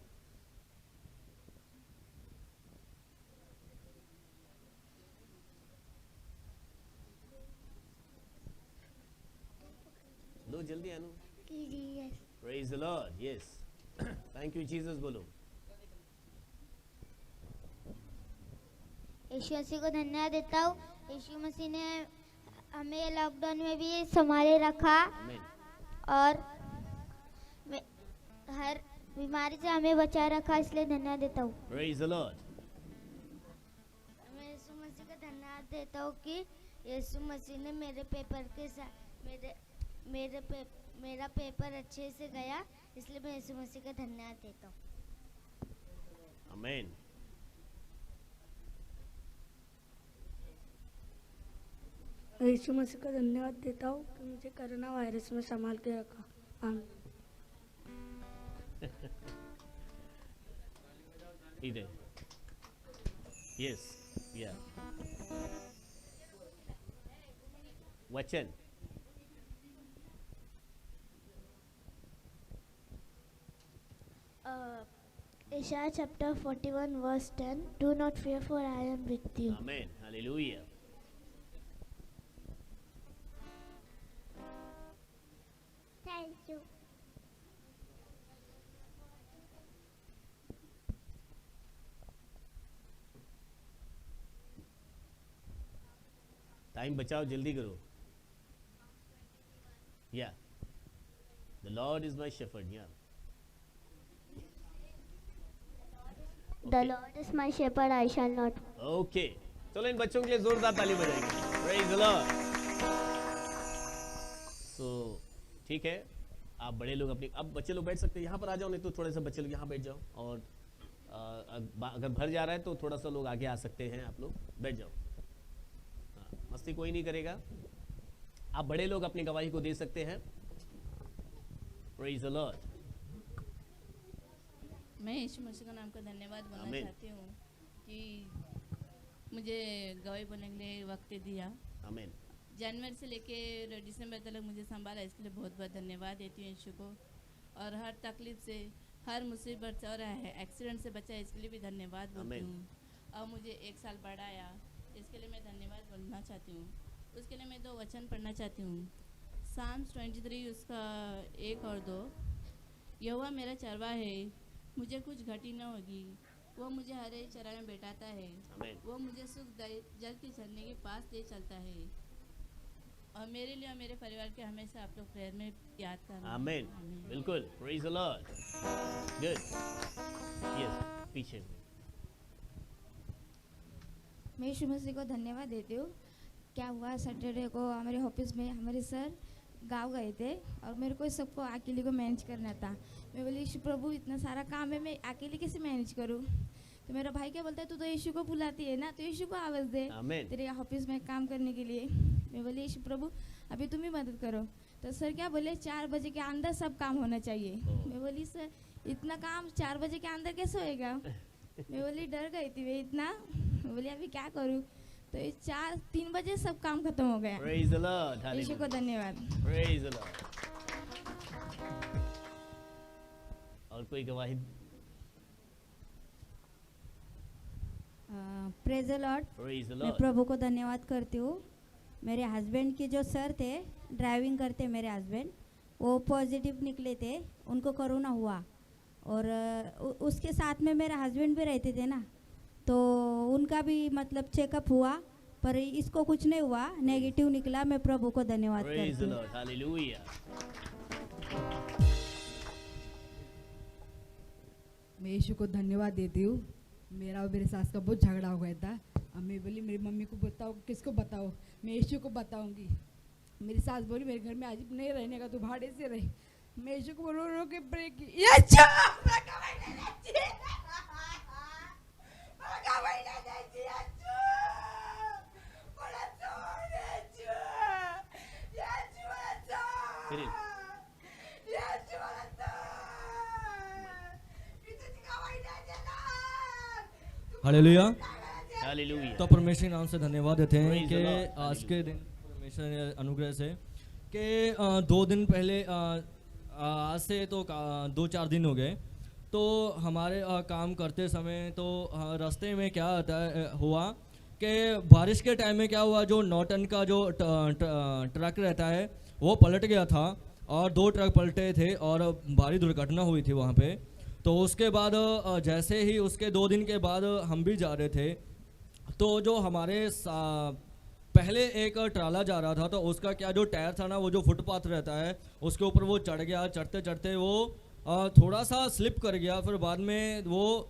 लो जल्दी अनु।
Yes.
Praise the Lord. Yes, thank you Jesus बोलो।
यीशु मसीह को धन्यवाद देता हूँ। यीशु मसीह ने हमें लॉकडाउन में भी संभाले रखा
आमीन।
और हर बीमारी से हमें बचा रखा, इसलिए धन्यवाद देता हूँ।
Praise the lord.
मैं यीशु मसीह का धन्यवाद देता हूँ कि यीशु मसीह ने मेरे पेपर के साथ मेरा पेपर अच्छे से गया, इसलिए मैं यीशु मसीह का धन्यवाद देता हूँ।
आमीन।
यीशु मसीह का धन्यवाद देता हूँ कि मुझे कोरोना वायरस में संभाल के रखा। आमीन।
इधर। यस, या। वचन।
Isaiah chapter 41 verse 10. Do not fear, for I am with you.
Amen. Hallelujah.
Thank you.
Time बचाओ, जल्दी करो. Yeah. The Lord is my shepherd. Yeah.
The Lord is my shepherd, I shall not.
Okay, चलो इन बच्चों के लिए जोरदार ताली बजाएंगे. Praise the Lord. तो ठीक है, आप बड़े लोग अपनी, अब बच्चे लोग बैठ सकते हैं, यहाँ पर आ जाओ, नहीं तो थोड़े से बच्चे लोग यहाँ बैठ जाओ. और अगर भर जा रहा है तो थोड़ा सा लोग आगे आ सकते हैं. आप लोग बैठ जाओ. हाँ, मस्ती कोई नहीं करेगा. आप बड़े लोग अपनी गवाही को दे सकते हैं. Praise the Lord.
मैं यीशु मसीह का नाम का धन्यवाद बोलना
आमीन.
चाहती हूँ कि मुझे गवाही बोलने के लिए वक्त दिया.
आमीन.
जनवरी से लेके दिसंबर तक मुझे संभाला, इसके लिए बहुत बहुत धन्यवाद देती हूँ यीशु को. और हर तकलीफ से, हर मुसीबत से और एक्सीडेंट से बचा, इसके लिए भी धन्यवाद बोलती
आमीन.
हूँ. और मुझे 1 साल बढ़ाया, इसके लिए मैं धन्यवाद बोलना चाहती हूँ. उसके लिए मैं 2 वचन पढ़ना चाहती हूँ. साम्स 23 उसका 1 और 2. यहोवा मेरा चरवा है, मुझे कुछ घटी न होगी. वो मुझे हरे चरा में बैठाता है.
आमीन.
वो मुझे सुखदायी जल के झरने के पास ले चलता है. और मेरे लिए और मेरे परिवार के हमेशा आप लोग प्रेयर में याद करना.
आमीन.
आमीन.
बिल्कुल. Praise the Lord. Good. Yes. पीछे.
मैं यीशु मसीह को धन्यवाद देती हूँ. क्या हुआ, सैटरडे को हमारे ऑफिस में हमारे सर गाँव गए थे और मेरे को सबको अकेले को मैनेज करना था. मैं बोली यीशु प्रभु इतना सारा काम है, मैं अकेले कैसे मैनेज करूँ. तो मेरा भाई क्या बोलता है, तू तो यीशु को बुलाती है ना, तो यीशु को आवाज़ दे
आमीन.
तेरे ऑफिस में काम करने के लिए. मैं बोली यीशु प्रभु अभी तुम ही मदद करो. तो सर क्या बोले, 4 बजे के अंदर सब काम होना चाहिए. मैं बोली सर इतना काम 4 बजे के अंदर कैसे होएगा. मैं बोली डर गई थी मैं इतना. मैं बोली अभी क्या करूँ. तो 3 बजे सब काम खत्म हो गया.
Praise the Lord.
यीशु को
Hallelujah.
धन्यवाद.
Praise the Lord. और कोई गवाही.
Praise the Lord.
Praise the
मैं
Lord.
प्रभु को धन्यवाद करती हूँ. मेरे हस्बैंड के जो सर थे, ड्राइविंग करते मेरे हस्बैंड, वो पॉजिटिव निकले थे, उनको कोरोना हुआ. और उसके साथ में मेरे हस्बैंड भी रहते थे ना, तो उनका भी मतलब चेकअप हुआ, पर इसको कुछ नहीं हुआ, नेगेटिव निकला. मैं प्रभु को धन्यवाद
Praise
करती
the
हूँ.
Lord. Hallelujah.
मैं यीशु को धन्यवाद देती हूँ. मेरा और मेरे सास का बहुत झगड़ा हो गया था. अम्मी बोली मेरी मम्मी को बताओ. किसको बताओ. मैं यीशु को बताऊंगी. मेरी सास बोली मेरे घर में आज नहीं रहने का, तू भाड़े से रही. मैं यीशु को रो रो के प्रे की.
फिर
हालेलुया.
Hallelujah.
तो परमेश्वर के नाम से धन्यवाद देते हैं
Praise the
कि
Lord.
आज के दिन परमेश्वर ने अनुग्रह से कि 2 दिन पहले आज से तो 2-4 दिन हो गए. तो हमारे काम करते समय तो रास्ते में क्या हुआ कि बारिश के टाइम में क्या हुआ, जो 9 टन का जो ट्रक रहता है वो पलट गया था और 2 ट्रक पलटे थे और भारी दुर्घटना हुई थी वहाँ पे. तो उसके बाद जैसे ही उसके 2 दिन के बाद हम भी जा रहे थे, तो जो हमारे पहले एक ट्राला जा रहा था, तो उसका क्या जो टायर था ना, वो जो फुटपाथ रहता है उसके ऊपर वो चढ़ गया. चढ़ते चढ़ते वो थोड़ा सा स्लिप कर गया, फिर बाद में वो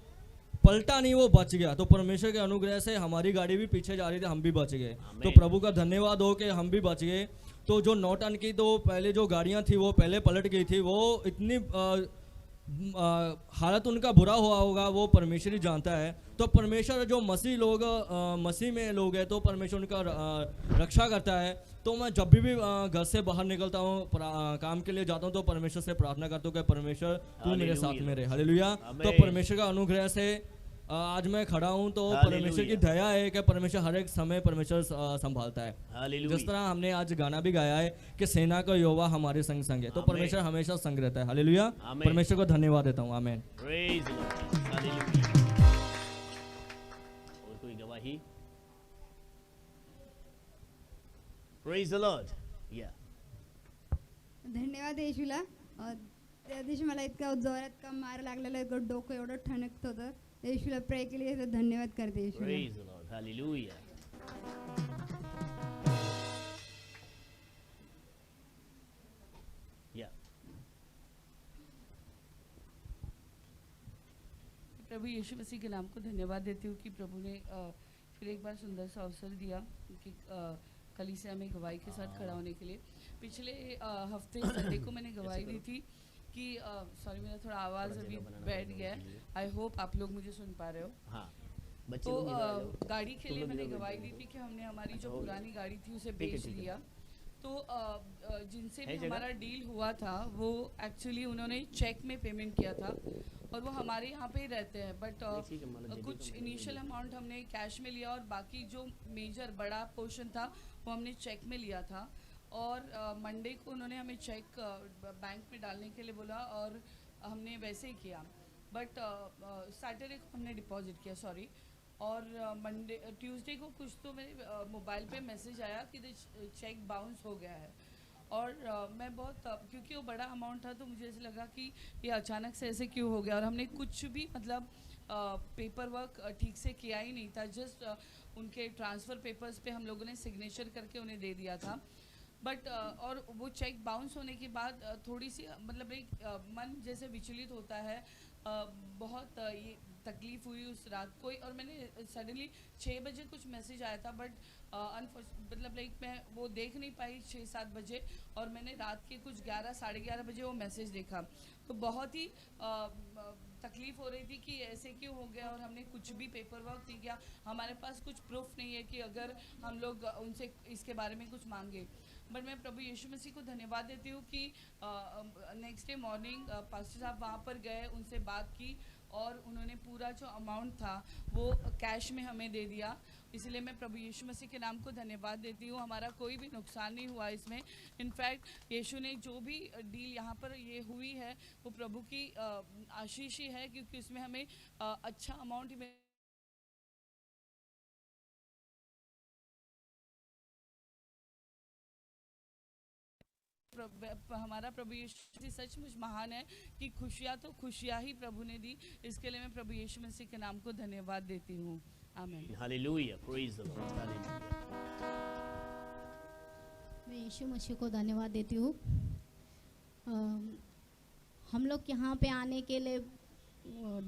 पलटा नहीं, वो बच गया. तो परमेश्वर के अनुग्रह से हमारी गाड़ी भी पीछे जा रही थी, हम भी बच गए. तो प्रभु का धन्यवाद हो कि हम भी बच गए. तो जो 9 टन की तो पहले जो गाड़ियाँ थी वो पहले पलट गई थी, वो इतनी हालत उनका बुरा हुआ होगा, वो परमेश्वर ही जानता है. तो परमेश्वर जो मसीह लोग मसीह में लोग हैं, तो परमेश्वर उनका रक्षा करता है. तो मैं जब भी घर से बाहर निकलता हूँ, काम के लिए जाता हूँ, तो परमेश्वर से प्रार्थना करता हूँ कि परमेश्वर तू मेरे साथ में रहे. हालेलुया. तो परमेश्वर का अनुग्रह से आज मैं खड़ा हूँ तो
हालेलुया।
परमेश्वर की दया है कि परमेश्वर हर एक समय परमेश्वर संभालता है।
हालेलुया।
जिस तरह हमने आज गाना भी गाया है कि सेना का यहोवा हमारे संग संग है, तो
आमीन।
परमेश्वर हमेशा संग रहता है। हालेलुया।
आमीन।
परमेश्वर को धन्यवाद देता हूँ। आमीन।
Praise the Lord. Hallelujah. और कोई गवाही? Praise the Lord. Yeah.
धन्यवाद येशूला. त्या दिवशी मला इतका जोरात का मार लागलेला आहे, डोकं एवढं ठणकत होतं. येशूला प्रे केली तर धन्यवाद करते येशूला.
Praise the Lord. Hallelujah. Yeah.
प्रभु यीशु मसीह के नाम को धन्यवाद देती हूँ कि प्रभु ने फिर एक बार सुंदर सा अवसर दिया कि कलीसिया में गवाही के साथ खड़ा होने के लिए। पिछले हफ्ते संडे को मैंने गवाही दी थी कि सॉरी मेरा थोड़ा आवाज़ अभी बैठ गया है। आई होप आप लोग मुझे सुन पा रहे हो।
हाँ।
तो गाड़ी के लिए मैंने गवाही दी थी कि हमने हमारी जो पुरानी गाड़ी थी उसे बेच लिया। तो जिनसे भी हमारा डील हुआ था वो एक्चुअली उन्होंने चेक में पेमेंट किया था और वो हमारे यहाँ पे ही रहते हैं, बट कुछ इनिशियल अमाउंट हमने कैश में लिया और बाकी जो मेजर बड़ा पोर्शन था वो हमने चेक में लिया था। और मंडे को उन्होंने हमें चेक बैंक में डालने के लिए बोला और हमने वैसे ही किया, बट सैटरडे को हमने डिपॉजिट किया, सॉरी। और मंडे ट्यूसडे को कुछ तो मेरे मोबाइल पे मैसेज आया कि चेक बाउंस हो गया है। और मैं बहुत क्योंकि वो बड़ा अमाउंट था तो मुझे ऐसे लगा कि ये अचानक से ऐसे क्यों हो गया, और हमने कुछ भी मतलब पेपर वर्क ठीक से किया ही नहीं था। जस्ट उनके ट्रांसफ़र पेपर्स पे हम लोगों ने सिग्नेचर करके उन्हें दे दिया था। बट और वो चेक बाउंस होने के बाद थोड़ी सी मतलब एक मन जैसे विचलित होता है, बहुत ये तकलीफ़ हुई उस रात को ही। और मैंने सडनली 6 बजे कुछ मैसेज आया था, बट मतलब लाइक मैं वो देख नहीं पाई 6-7 बजे, और मैंने रात के कुछ 11 साढ़े 11 बजे वो मैसेज देखा। तो बहुत ही तकलीफ़ हो रही थी कि ऐसे क्यों हो गया, और हमने कुछ भी पेपर वर्क नहीं किया। हमारे पास कुछ प्रूफ नहीं है कि अगर हम लोग उनसे इसके बारे में कुछ मांगे। बट मैं प्रभु यीशु मसीह को धन्यवाद देती हूँ कि नेक्स्ट डे मॉर्निंग पास्टर साहब वहाँ पर गए, उनसे बात की और उन्होंने पूरा जो अमाउंट था वो कैश में हमें दे दिया। इसलिए मैं प्रभु यीशु मसीह के नाम को धन्यवाद देती हूँ। हमारा कोई भी नुकसान नहीं हुआ इसमें। इनफैक्ट यीशु ने जो भी डील यहाँ पर ये हुई है वो प्रभु की आशीष ही है, क्योंकि उसमें हमें अच्छा अमाउंट ही हमारा प्रभु यीशु सचमुच महान है कि खुशियाँ तो खुशियाँ ही प्रभु ने दी। इसके लिए मैं प्रभु यीशु मसीह के नाम को धन्यवाद देती हूँ। आमीन।
Hallelujah. Praise the Lord. Hallelujah.
मैं यीशु मसीह को धन्यवाद देती हूँ। हम लोग यहाँ पे आने के लिए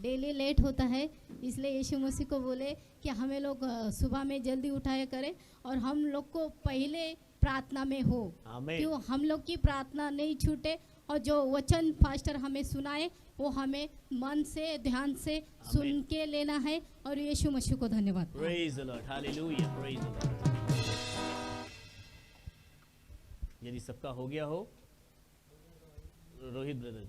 डेली लेट होता है, इसलिए यीशु मसीह को बोले कि हमें लोग सुबह में जल्दी उठाया करें और हम लोग को पहले प्रार्थना में हो, क्यों हम लोग की प्रार्थना नहीं छूटे, और जो वचन पास्टर हमें सुनाए वो हमें मन से ध्यान से सुन के लेना है। और यीशु मसीह को धन्यवाद।
Praise the Lord. Hallelujah. Praise the Lord. यदि सबका हो गया हो, Rohit brother.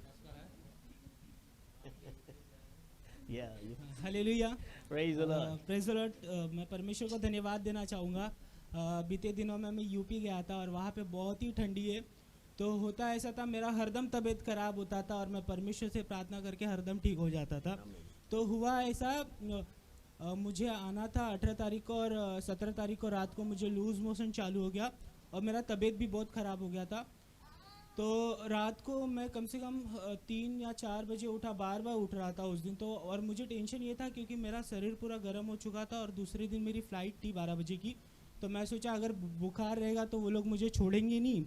Hallelujah.
Praise the Lord.
Praise the lord. मैं परमेश्वर को धन्यवाद देना चाहूँगा। बीते दिनों में मैं यूपी गया था और वहाँ पे बहुत ही ठंडी है। तो होता ऐसा था, मेरा हरदम तबीयत खराब होता था और मैं परमेश्वर से प्रार्थना करके हरदम ठीक हो जाता था। तो हुआ ऐसा, मुझे आना था 18 तारीख को और 17 तारीख को रात को मुझे लूज़ मोशन चालू हो गया और मेरा तबीयत भी बहुत ख़राब हो गया था। तो रात को मैं कम से कम 3 या 4 बजे उठा, बार बार उठ रहा था उस दिन तो। और मुझे टेंशन ये था क्योंकि मेरा शरीर पूरा गर्म हो चुका था और दूसरे दिन मेरी फ़्लाइट थी 12 बजे की। तो मैं सोचा अगर बुखार रहेगा तो वो लोग मुझे छोड़ेंगे नहीं,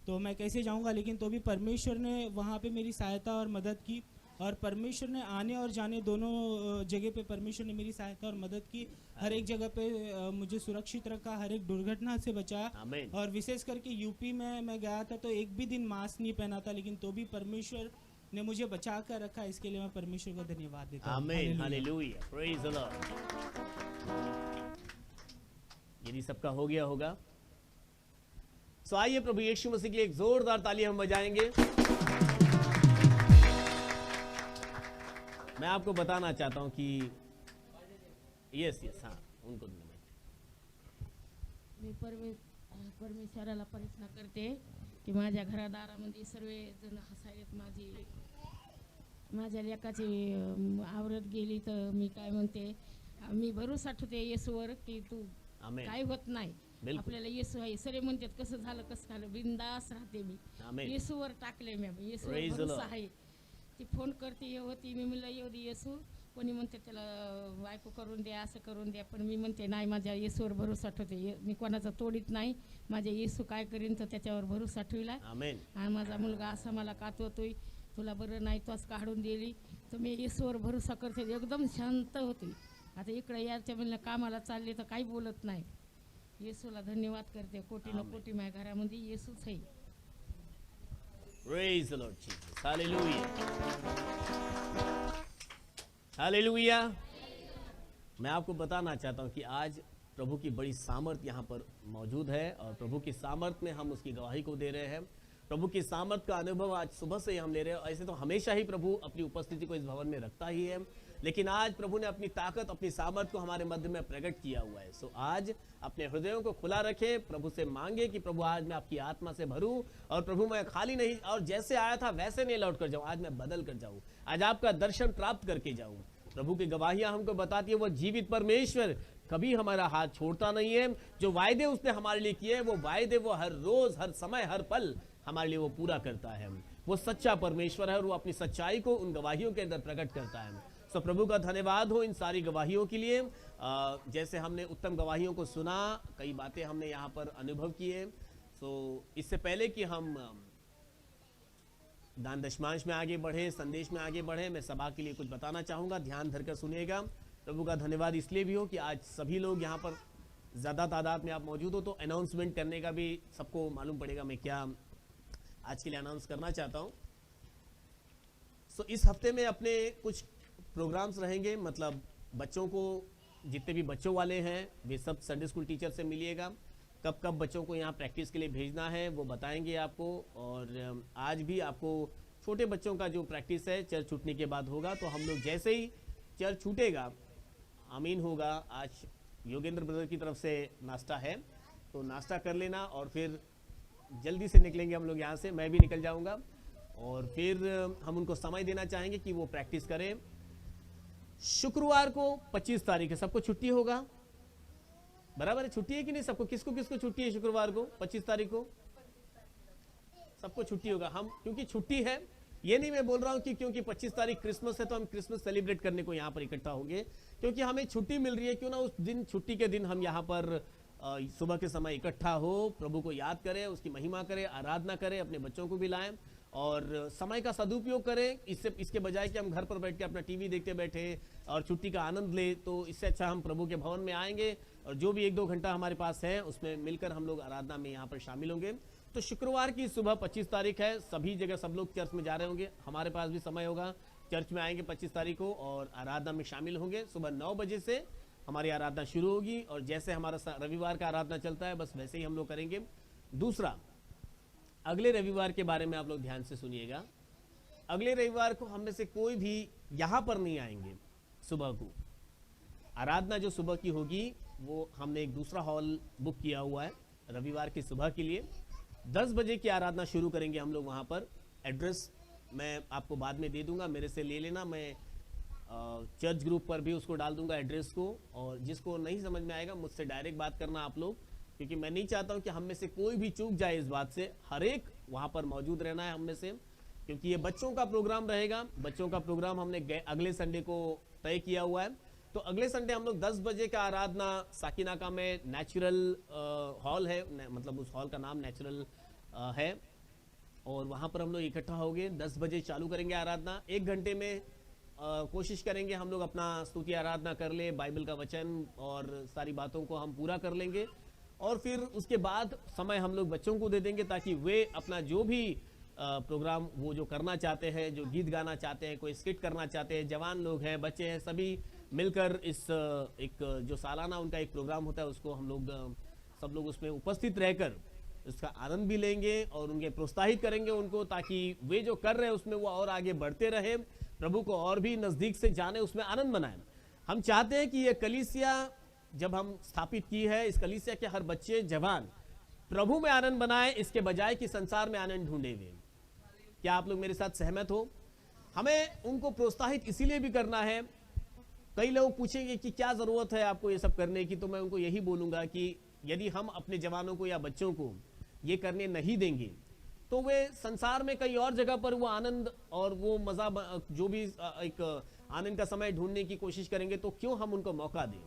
तो मैं कैसे जाऊंगा। लेकिन तो भी परमेश्वर ने वहाँ पे मेरी सहायता और मदद की, और परमेश्वर ने आने और जाने दोनों जगह पे परमेश्वर ने मेरी सहायता और मदद की। हर एक जगह पे मुझे सुरक्षित रखा, हर एक दुर्घटना से बचाया। और विशेष करके यूपी में मैं गया था तो एक भी दिन मास्क नहीं पहना था, लेकिन तो भी परमेश्वर ने मुझे बचा कर रखा। इसके लिए मैं परमेश्वर को धन्यवाद देता हूँ।
आमीन। हालेलुया। Praise the Lord. यदि सबका हो गया होगा तो आइए प्रभु यीशु मसीह के लिए एक जोरदार ताली हम बजाएंगे। मैं आपको बताना चाहता हूं कि यस यस, हाँ उनको धन्यवाद।
मी परमेश्वराला प्रार्थना करते की माझ्या घरादारामध्ये सर्वजण हसायत, माझ्या लेकाची आवरत गेली तर मी काय म्हणते, मी भरोसा ठेवते येसूवर की तू
आमेन.
काय होत नाही,
बिलकुल.
आपल्याला येसू आहे. सरे म्हणतात कसं झालं कसं झालं, बिंदास राहते मी,
आमेन.
येसूवर टाकले मी, येसूवर
Praise the
भरोसा
Lord.
आहे. ती फोन करते ये होती, मी म्हणलं येऊ दे येसू, कोणी म्हणते त्याला बायको करून द्या असं करून द्या, पण मी म्हणते नाही, माझ्या येसूवर भरोसा ठेवते, मी कोणाचा तोडीत नाही, माझ्या येसू काय करीन तर त्याच्यावर भरोसा ठेवला.
आमेन.
आणि माझा मुलगा असा मला कातवतोय, तुला बरं नाही तोच काढून दिली, तर मी येसूवर भरोसा करते, एकदम शांत होती. आता इकडे याच्या म्हणलं कामाला चालले तर काही बोलत नाही. येसूला धन्यवाद करते, कोटी न कोटी माझ्या घरामध्ये येसूच आहे.
Praise the Lord Jesus. Hallelujah. Hallelujah. मैं आपको बताना चाहता हूँ कि आज प्रभु की बड़ी सामर्थ यहाँ पर मौजूद है और प्रभु की सामर्थ में हम उसकी गवाही को दे रहे हैं। प्रभु की सामर्थ का अनुभव आज सुबह से ही हम ले रहे हैं। ऐसे तो हमेशा ही प्रभु अपनी उपस्थिति को इस भवन में रखता ही है, लेकिन आज प्रभु ने अपनी ताकत, अपनी सामर्थ को हमारे मध्य में प्रकट किया हुआ है। सो आज अपने हृदयों को खुला रखें, प्रभु से मांगे कि प्रभु आज मैं आपकी आत्मा से भरूं और प्रभु मैं खाली नहीं और जैसे आया था वैसे नहीं लौट कर जाऊं, आज मैं बदल कर जाऊं, आज आपका दर्शन प्राप्त करके जाऊं। प्रभु की गवाहियां हमको बताती है वो जीवित परमेश्वर कभी हमारा हाथ छोड़ता नहीं है। जो वायदे उसने हमारे लिए किए वो वायदे वो हर रोज, हर समय, हर पल हमारे लिए वो पूरा करता है। वो सच्चा परमेश्वर है और वो अपनी सच्चाई को उन गवाहियों के अंदर प्रकट करता है। सो प्रभु का धन्यवाद हो इन सारी गवाहियों के लिए। जैसे हमने उत्तम गवाहियों को सुना, कई बातें हमने यहाँ पर अनुभव किए। सो इससे पहले कि हम दान दशमांश में आगे बढ़े, संदेश में आगे बढ़े, मैं सभा के लिए कुछ बताना चाहूँगा, ध्यान धरकर सुनिएगा। प्रभु का धन्यवाद इसलिए भी हो कि आज सभी लोग यहाँ पर ज़्यादा तादाद में आप मौजूद हो, तो अनाउंसमेंट करने का भी सबको मालूम पड़ेगा मैं क्या आज के लिए अनाउंस करना चाहता हूँ। सो इस हफ्ते में अपने कुछ प्रोग्राम्स रहेंगे, मतलब बच्चों को, जितने भी बच्चों वाले हैं वे सब संडे स्कूल टीचर से मिलिएगा। कब कब बच्चों को यहाँ प्रैक्टिस के लिए भेजना है वो बताएंगे आपको। और आज भी आपको छोटे बच्चों का जो प्रैक्टिस है चर्च छूटने के बाद होगा, तो हम लोग जैसे ही चर्च छूटेगा, आमीन होगा, आज योगेंद्र ब्रदर की तरफ से नाश्ता है, तो नाश्ता कर लेना और फिर जल्दी से निकलेंगे हम लोग यहाँ से, मैं भी निकल जाऊँगा और फिर हम उनको समय देना चाहेंगे कि वो प्रैक्टिस करें। शुक्रवार को 25 तारीख है, सबको छुट्टी होगा, बराबर है? छुट्टी है कि नहीं सबको? किसको किसको छुट्टी है शुक्रवार को 25 तारीख को? सबको छुट्टी होगा। हम क्योंकि छुट्टी है, ये नहीं मैं बोल रहा हूँ कि क्योंकि 25 तारीख क्रिसमस है तो हम क्रिसमस सेलिब्रेट करने को यहाँ पर इकट्ठा होंगे, क्योंकि हमें छुट्टी मिल रही है, क्यों ना उस दिन छुट्टी के दिन हम यहाँ पर सुबह के समय इकट्ठा हो, प्रभु को याद करें, उसकी महिमा करें, आराधना करें, अपने बच्चों को भी लाएं और समय का सदुपयोग करें। इसके बजाय कि हम घर पर बैठ के अपना टीवी देखते बैठे और छुट्टी का आनंद ले, तो इससे अच्छा हम प्रभु के भवन में आएंगे और जो भी 1-2 घंटा हमारे पास है उसमें मिलकर हम लोग आराधना में यहाँ पर शामिल होंगे। तो शुक्रवार की सुबह 25 तारीख है, सभी जगह सब लोग चर्च में जा रहे होंगे, हमारे पास भी समय होगा, चर्च में आएंगे 25 तारीख को और आराधना में शामिल होंगे। सुबह 9 बजे से हमारी आराधना शुरू होगी और जैसे हमारा रविवार का आराधना चलता है बस वैसे ही हम लोग करेंगे। दूसरा, अगले रविवार के बारे में आप लोग ध्यान से सुनिएगा। अगले रविवार को हम में से कोई भी यहाँ पर नहीं आएंगे सुबह को। आराधना जो सुबह की होगी वो हमने एक दूसरा हॉल बुक किया हुआ है रविवार की सुबह के लिए। 10 बजे की आराधना शुरू करेंगे हम लोग वहाँ पर। एड्रेस मैं आपको बाद में दे दूंगा, मेरे से ले लेना, मैं चर्च ग्रुप पर भी उसको डाल दूंगा एड्रेस को, और जिसको नहीं समझ में आएगा मुझसे डायरेक्ट बात करना आप लोग, क्योंकि मैं नहीं चाहता हूं कि हम में से कोई भी चूक जाए इस बात से। हर एक वहां पर मौजूद रहना है हम में से, क्योंकि ये बच्चों का प्रोग्राम रहेगा। बच्चों का प्रोग्राम हमने अगले संडे को तय किया हुआ है, तो अगले संडे हम लोग 10 बजे का आराधना साकिनाका में नेचुरल हॉल है, मतलब उस हॉल का नाम नेचुरल है, और वहाँ पर हम लोग इकट्ठा होंगे। 10 बजे चालू करेंगे आराधना। 1 घंटे में कोशिश करेंगे हम लोग अपना स्तुति आराधना कर ले, बाइबल का वचन और सारी बातों को हम पूरा कर लेंगे, और फिर उसके बाद समय हम लोग बच्चों को दे देंगे ताकि वे अपना जो भी प्रोग्राम वो जो करना चाहते हैं, जो गीत गाना चाहते हैं, कोई स्किट करना चाहते हैं, जवान लोग हैं, बच्चे हैं, सभी मिलकर इस एक जो सालाना उनका एक प्रोग्राम होता है उसको हम लोग सब लोग उसमें उपस्थित रहकर इसका आनंद भी लेंगे और उनके प्रोत्साहित करेंगे उनको, ताकि वे जो कर रहे हैं उसमें वो और आगे बढ़ते रहे, प्रभु को और भी नज़दीक से जाने, उसमें आनंद मनाएं। हम चाहते हैं कि ये कलीसिया जब हम स्थापित की है, इस कलीसिया के हर बच्चे जवान प्रभु में आनंद बनाए, इसके बजाय कि संसार में आनंद ढूंढे हुए। क्या आप लोग मेरे साथ सहमत हो? हमें उनको प्रोत्साहित इसीलिए भी करना है। कई लोग पूछेंगे कि क्या जरूरत है आपको ये सब करने की, तो मैं उनको यही बोलूंगा कि यदि हम अपने जवानों को या बच्चों को ये करने नहीं देंगे तो वे संसार में कई और जगह पर वो आनंद और वो मजा, जो भी एक आनंद का समय ढूंढने की कोशिश करेंगे, तो क्यों हम उनको मौका दें?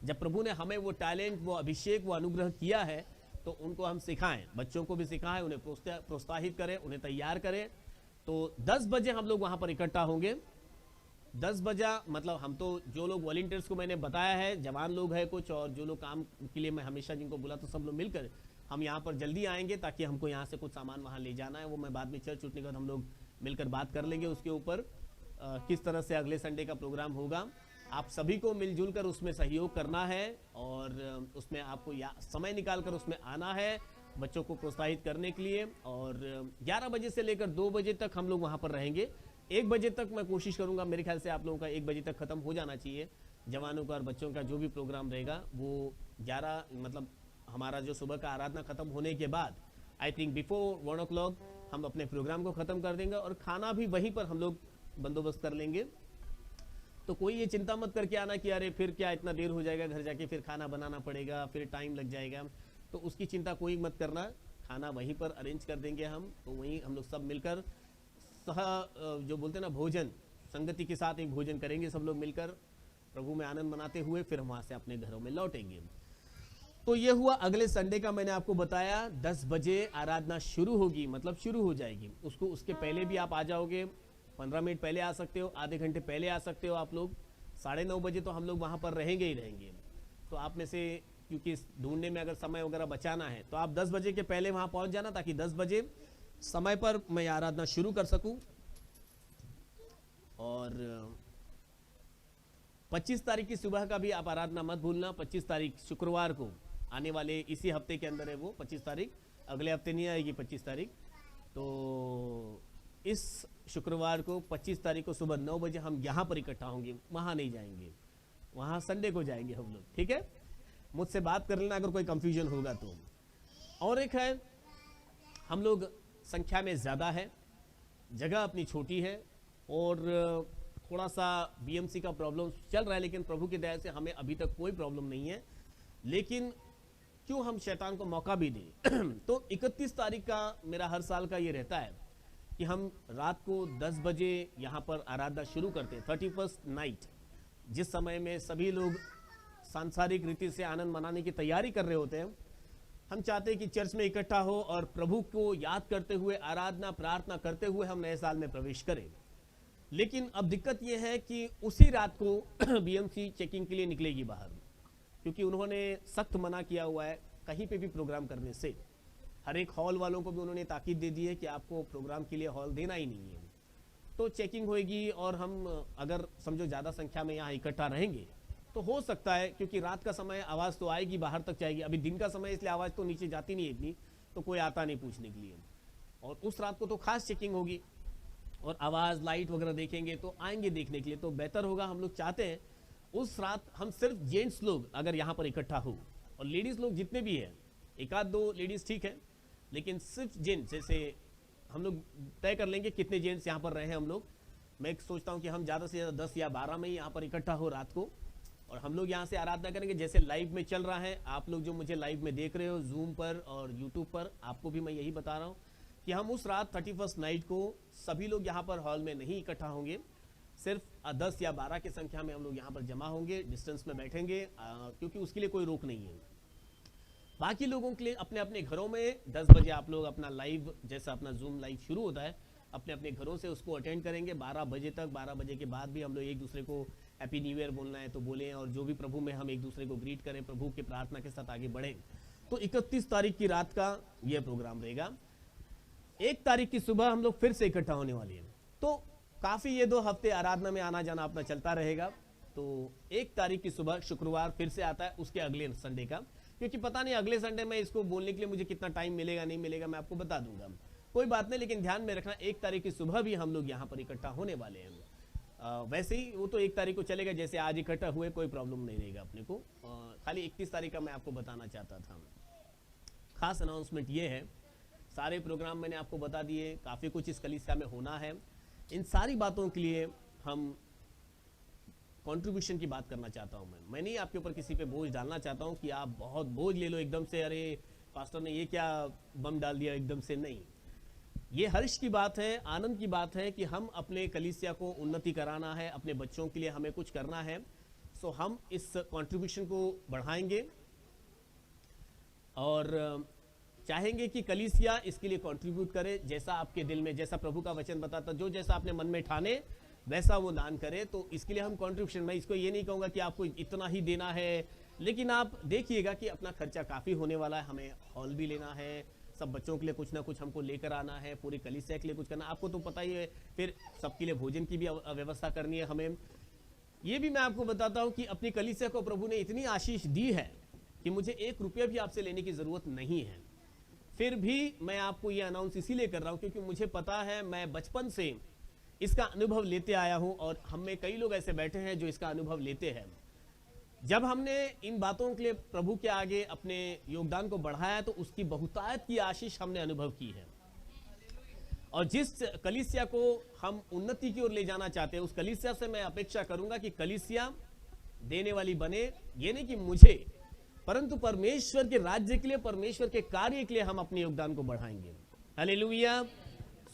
जब प्रभु ने हमें वो टैलेंट, वो अभिषेक, वो अनुग्रह किया है, तो उनको हम सिखाएं, बच्चों को भी सिखाएं, उन्हें प्रोत्साहित करें, उन्हें तैयार करें। तो 10 बजे हम लोग वहां पर इकट्ठा होंगे। 10 बजे मतलब हम तो जो लोग वॉलंटियर्स को मैंने बताया है, जवान लोग हैं कुछ, और जो लोग काम के लिए मैं हमेशा जिनको बोला, तो सब लोग मिलकर हम यहाँ पर जल्दी आएंगे, ताकि हमको यहाँ से कुछ सामान वहाँ ले जाना है। वो मैं बाद में चर्च उठने के बाद हम लोग मिलकर बात कर लेंगे उसके ऊपर, किस तरह से अगले संडे का प्रोग्राम होगा। आप सभी को मिलजुल कर उसमें सहयोग करना है, और उसमें आपको समय निकाल कर उसमें आना है, बच्चों को प्रोत्साहित करने के लिए। और 11 बजे से लेकर 2 बजे तक हम लोग वहाँ पर रहेंगे। 1 बजे तक मैं कोशिश करूँगा, मेरे ख्याल से आप लोगों का 1 बजे तक ख़त्म हो जाना चाहिए। जवानों का और बच्चों का जो भी प्रोग्राम रहेगा वो 11, मतलब हमारा जो सुबह का आराधना खत्म होने के बाद, आई थिंक बिफोर 1 o'clock हम अपने प्रोग्राम को ख़त्म कर देंगे, और खाना भी वहीं पर हम लोग बंदोबस्त कर लेंगे। तो कोई ये चिंता मत करके आना कि अरे फिर क्या इतना देर हो जाएगा, घर जाके फिर खाना बनाना पड़ेगा, फिर टाइम लग जाएगा, तो उसकी चिंता कोई मत करना। खाना वहीं पर अरेंज कर देंगे हम, तो वहीं हम लोग सब मिलकर जो बोलते हैं ना, भोजन, संगति के साथ एक भोजन करेंगे सब लोग मिलकर, प्रभु में आनंद मनाते हुए फिर हम वहाँ से अपने घरों में लौटेंगे। तो ये हुआ अगले संडे का, मैंने आपको बताया 10 बजे आराधना शुरू होगी, मतलब शुरू हो जाएगी। उसके पहले भी आप आ जाओगे, 15 मिनट पहले आ सकते हो, आधे घंटे पहले आ सकते हो आप लोग। 9:30 बजे तो हम लोग वहाँ पर रहेंगे ही रहेंगे। तो आप में से, क्योंकि ढूंढने में अगर समय वगैरह बचाना है, तो आप 10 बजे के पहले वहाँ पहुँच जाना, ताकि 10 बजे समय पर मैं आराधना शुरू कर सकूँ। और 25 तारीख की सुबह का भी आप आराधना मत भूलना। 25 तारीख शुक्रवार को, आने वाले इसी हफ्ते के अंदर है वो 25 तारीख, अगले हफ्ते नहीं आएगी 25 तारीख। तो इस शुक्रवार को 25 तारीख को सुबह 9 बजे हम यहाँ पर इकट्ठा होंगे, वहाँ नहीं जाएंगे, वहाँ संडे को जाएंगे हम लोग, ठीक है? मुझसे बात कर लेना अगर कोई कंफ्यूजन होगा तो। और एक है, हम लोग संख्या में ज़्यादा है, जगह अपनी छोटी है, और थोड़ा सा बीएमसी का प्रॉब्लम चल रहा है, लेकिन प्रभु की दया से हमें अभी तक कोई प्रॉब्लम नहीं है। लेकिन क्यों हम शैतान को मौका भी दें? तो 31 तारीख का मेरा हर साल का ये रहता है कि हम रात को 10 बजे यहाँ पर आराधना शुरू करते हैं, 31st नाइट, जिस समय में सभी लोग सांसारिक रीति से आनंद मनाने की तैयारी कर रहे होते हैं। हम चाहते हैं कि चर्च में इकट्ठा हो और प्रभु को याद करते हुए, आराधना प्रार्थना करते हुए हम नए साल में प्रवेश करें। लेकिन अब दिक्कत यह है कि उसी रात को बीएमसी चेकिंग के लिए निकलेगी बाहर, क्योंकि उन्होंने सख्त मना किया हुआ है कहीं पे भी प्रोग्राम करने से। हर एक हॉल वालों को भी उन्होंने ताकीद दे दी है कि आपको प्रोग्राम के लिए हॉल देना ही नहीं है। तो चेकिंग होएगी, और हम अगर समझो ज़्यादा संख्या में यहाँ इकट्ठा रहेंगे तो हो सकता है, क्योंकि रात का समय आवाज़ तो आएगी, बाहर तक जाएगी। अभी दिन का समय इसलिए आवाज़ तो नीचे जाती नहीं है इतनी, तो कोई आता नहीं पूछने के लिए। और उस रात को तो खास चेकिंग होगी, और आवाज़ लाइट वगैरह देखेंगे तो आएंगे देखने के लिए। तो बेहतर होगा, हम लोग चाहते हैं उस रात हम सिर्फ जेंट्स लोग अगर यहाँ पर इकट्ठा हो, और लेडीज़ लोग जितने भी हैं, 1-2 लेडीज़ ठीक है, लेकिन सिर्फ जेंट्स, जैसे हम लोग तय कर लेंगे कितने जेंट्स यहाँ पर रहे हम लोग। मैं सोचता हूँ कि हम ज़्यादा से ज़्यादा 10 या 12 में ही यहाँ पर इकट्ठा हो रात को, और हम लोग यहाँ से आराधना करेंगे जैसे लाइव में चल रहा है। आप लोग जो मुझे लाइव में देख रहे हो जूम पर और यूट्यूब पर, आपको भी मैं यही बता रहा हूँ कि हम उस रात 31st नाइट को सभी लोग यहाँ पर हॉल में नहीं इकट्ठा होंगे, सिर्फ 10 या 12 की संख्या में हम लोग यहाँ पर जमा होंगे, डिस्टेंस में बैठेंगे, क्योंकि उसके लिए कोई रोक नहीं है। बाकी लोगों के लिए अपने अपने घरों में 10 बजे आप लोग अपना लाइव, जैसा अपना जूम लाइव शुरू होता है, अपने अपने घरों से उसको अटेंड करेंगे 12 बजे तक। 12 बजे के बाद भी हम लोग एक दूसरे को हैप्पी न्यू ईयर बोलना है तो बोलें, और जो भी प्रभु में हम एक दूसरे को ग्रीट करें, प्रभु की प्रार्थना के साथ आगे बढ़ें। तो 31 तारीख की रात का यह प्रोग्राम रहेगा। 1 तारीख की सुबह हम लोग फिर से इकट्ठा होने वाले हैं। तो काफ़ी ये 2 हफ्ते आराधना में आना जाना अपना चलता रहेगा। तो 1 तारीख की सुबह शुक्रवार फिर से आता है, उसके अगले संडे का, क्योंकि पता नहीं अगले संडे में इसको बोलने के लिए मुझे कितना टाइम मिलेगा नहीं मिलेगा, मैं आपको बता दूंगा, कोई बात नहीं। लेकिन ध्यान में रखना 1 तारीख की सुबह भी हम लोग यहाँ पर इकट्ठा होने वाले हैं। वैसे ही वो तो 1 तारीख को चलेगा, जैसे आज इकट्ठा हुए कोई प्रॉब्लम नहीं रहेगा अपने को। खाली 31 तारीख का मैं आपको बताना चाहता था। खास अनाउंसमेंट ये है, सारे प्रोग्राम मैंने आपको बता दिए, काफ़ी कुछ इस कलीसिया में होना है। इन सारी बातों के लिए हम कंट्रीब्यूशन की बात करना चाहता हूं। मैं नहीं आपके ऊपर किसी पे बोझ डालना चाहता हूं कि आप बहुत बोझ ले लो एकदम से, अरे पास्टर ने ये क्या बम डाल दिया एकदम से। नहीं, ये हर्ष की बात है, आनंद की बात है कि हम अपने कलीसिया को उन्नति कराना है, अपने बच्चों के लिए हमें कुछ करना है। सो हम इस कंट्रीब्यूशन को बढ़ाएंगे और चाहेंगे कि कलीसिया इसके लिए कंट्रीब्यूट करे, जैसा आपके दिल में, जैसा प्रभु का वचन बताता, जो जैसा आपने मन में ठाने वैसा वो दान करे। तो इसके लिए हम कंट्रीब्यूशन, मैं इसको ये नहीं कहूँगा कि आपको इतना ही देना है, लेकिन आप देखिएगा कि अपना खर्चा काफ़ी होने वाला है। हमें हॉल भी लेना है, सब बच्चों के लिए कुछ ना कुछ हमको लेकर आना है, पूरी कलीसिया के लिए कुछ करना, आपको तो पता ही है। फिर सबके लिए भोजन की भी व्यवस्था करनी है हमें। ये भी मैं आपको बताता हूँ कि अपनी कलीसिया को प्रभु ने इतनी आशीष दी है कि मुझे 1 रुपया भी आपसे लेने की ज़रूरत नहीं है। फिर भी मैं आपको ये अनाउंस इसीलिए कर रहा हूँ क्योंकि मुझे पता है, मैं बचपन से इसका अनुभव लेते आया हूँ और हम में कई लोग ऐसे बैठे हैं जो इसका अनुभव लेते हैं। जब हमने इन बातों के लिए प्रभु के आगे अपने योगदान को बढ़ाया तो उसकी बहुतायत की आशीष हमने अनुभव की है। और जिस कलीसिया को हम उन्नति की ओर ले जाना चाहते हैं, उस कलीसिया से मैं अपेक्षा करूंगा कि कलीसिया देने वाली बने। ये नहीं कि मुझे, परंतु परमेश्वर के राज्य के लिए, परमेश्वर के कार्य के लिए हम अपने योगदान को बढ़ाएंगे। हालेलुया।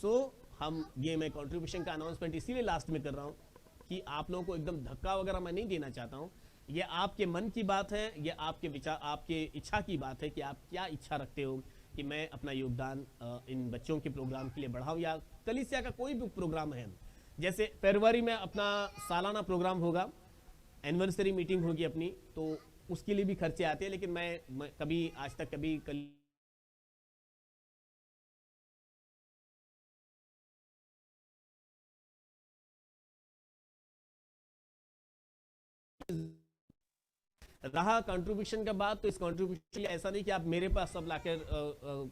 सो हम ये मैं कंट्रीब्यूशन का अनाउंसमेंट इसीलिए लास्ट में कर रहा हूँ कि आप लोगों को एकदम धक्का वगैरह मैं नहीं देना चाहता हूँ। ये आपके मन की बात है, ये आपके विचार, आपके इच्छा की बात है कि आप क्या इच्छा रखते हो कि मैं अपना योगदान इन बच्चों के प्रोग्राम के लिए बढ़ाऊँ, या कलीसिया का कोई भी प्रोग्राम है। जैसे फरवरी में अपना सालाना प्रोग्राम होगा, एनिवर्सरी मीटिंग होगी अपनी, तो उसके लिए भी खर्चे आते हैं। लेकिन मैं कभी आज तक कभी रहा कंट्रीब्यूशन का बात, तो इस कंट्रीब्यूशन ऐसा नहीं कि आप मेरे पास सब लाकर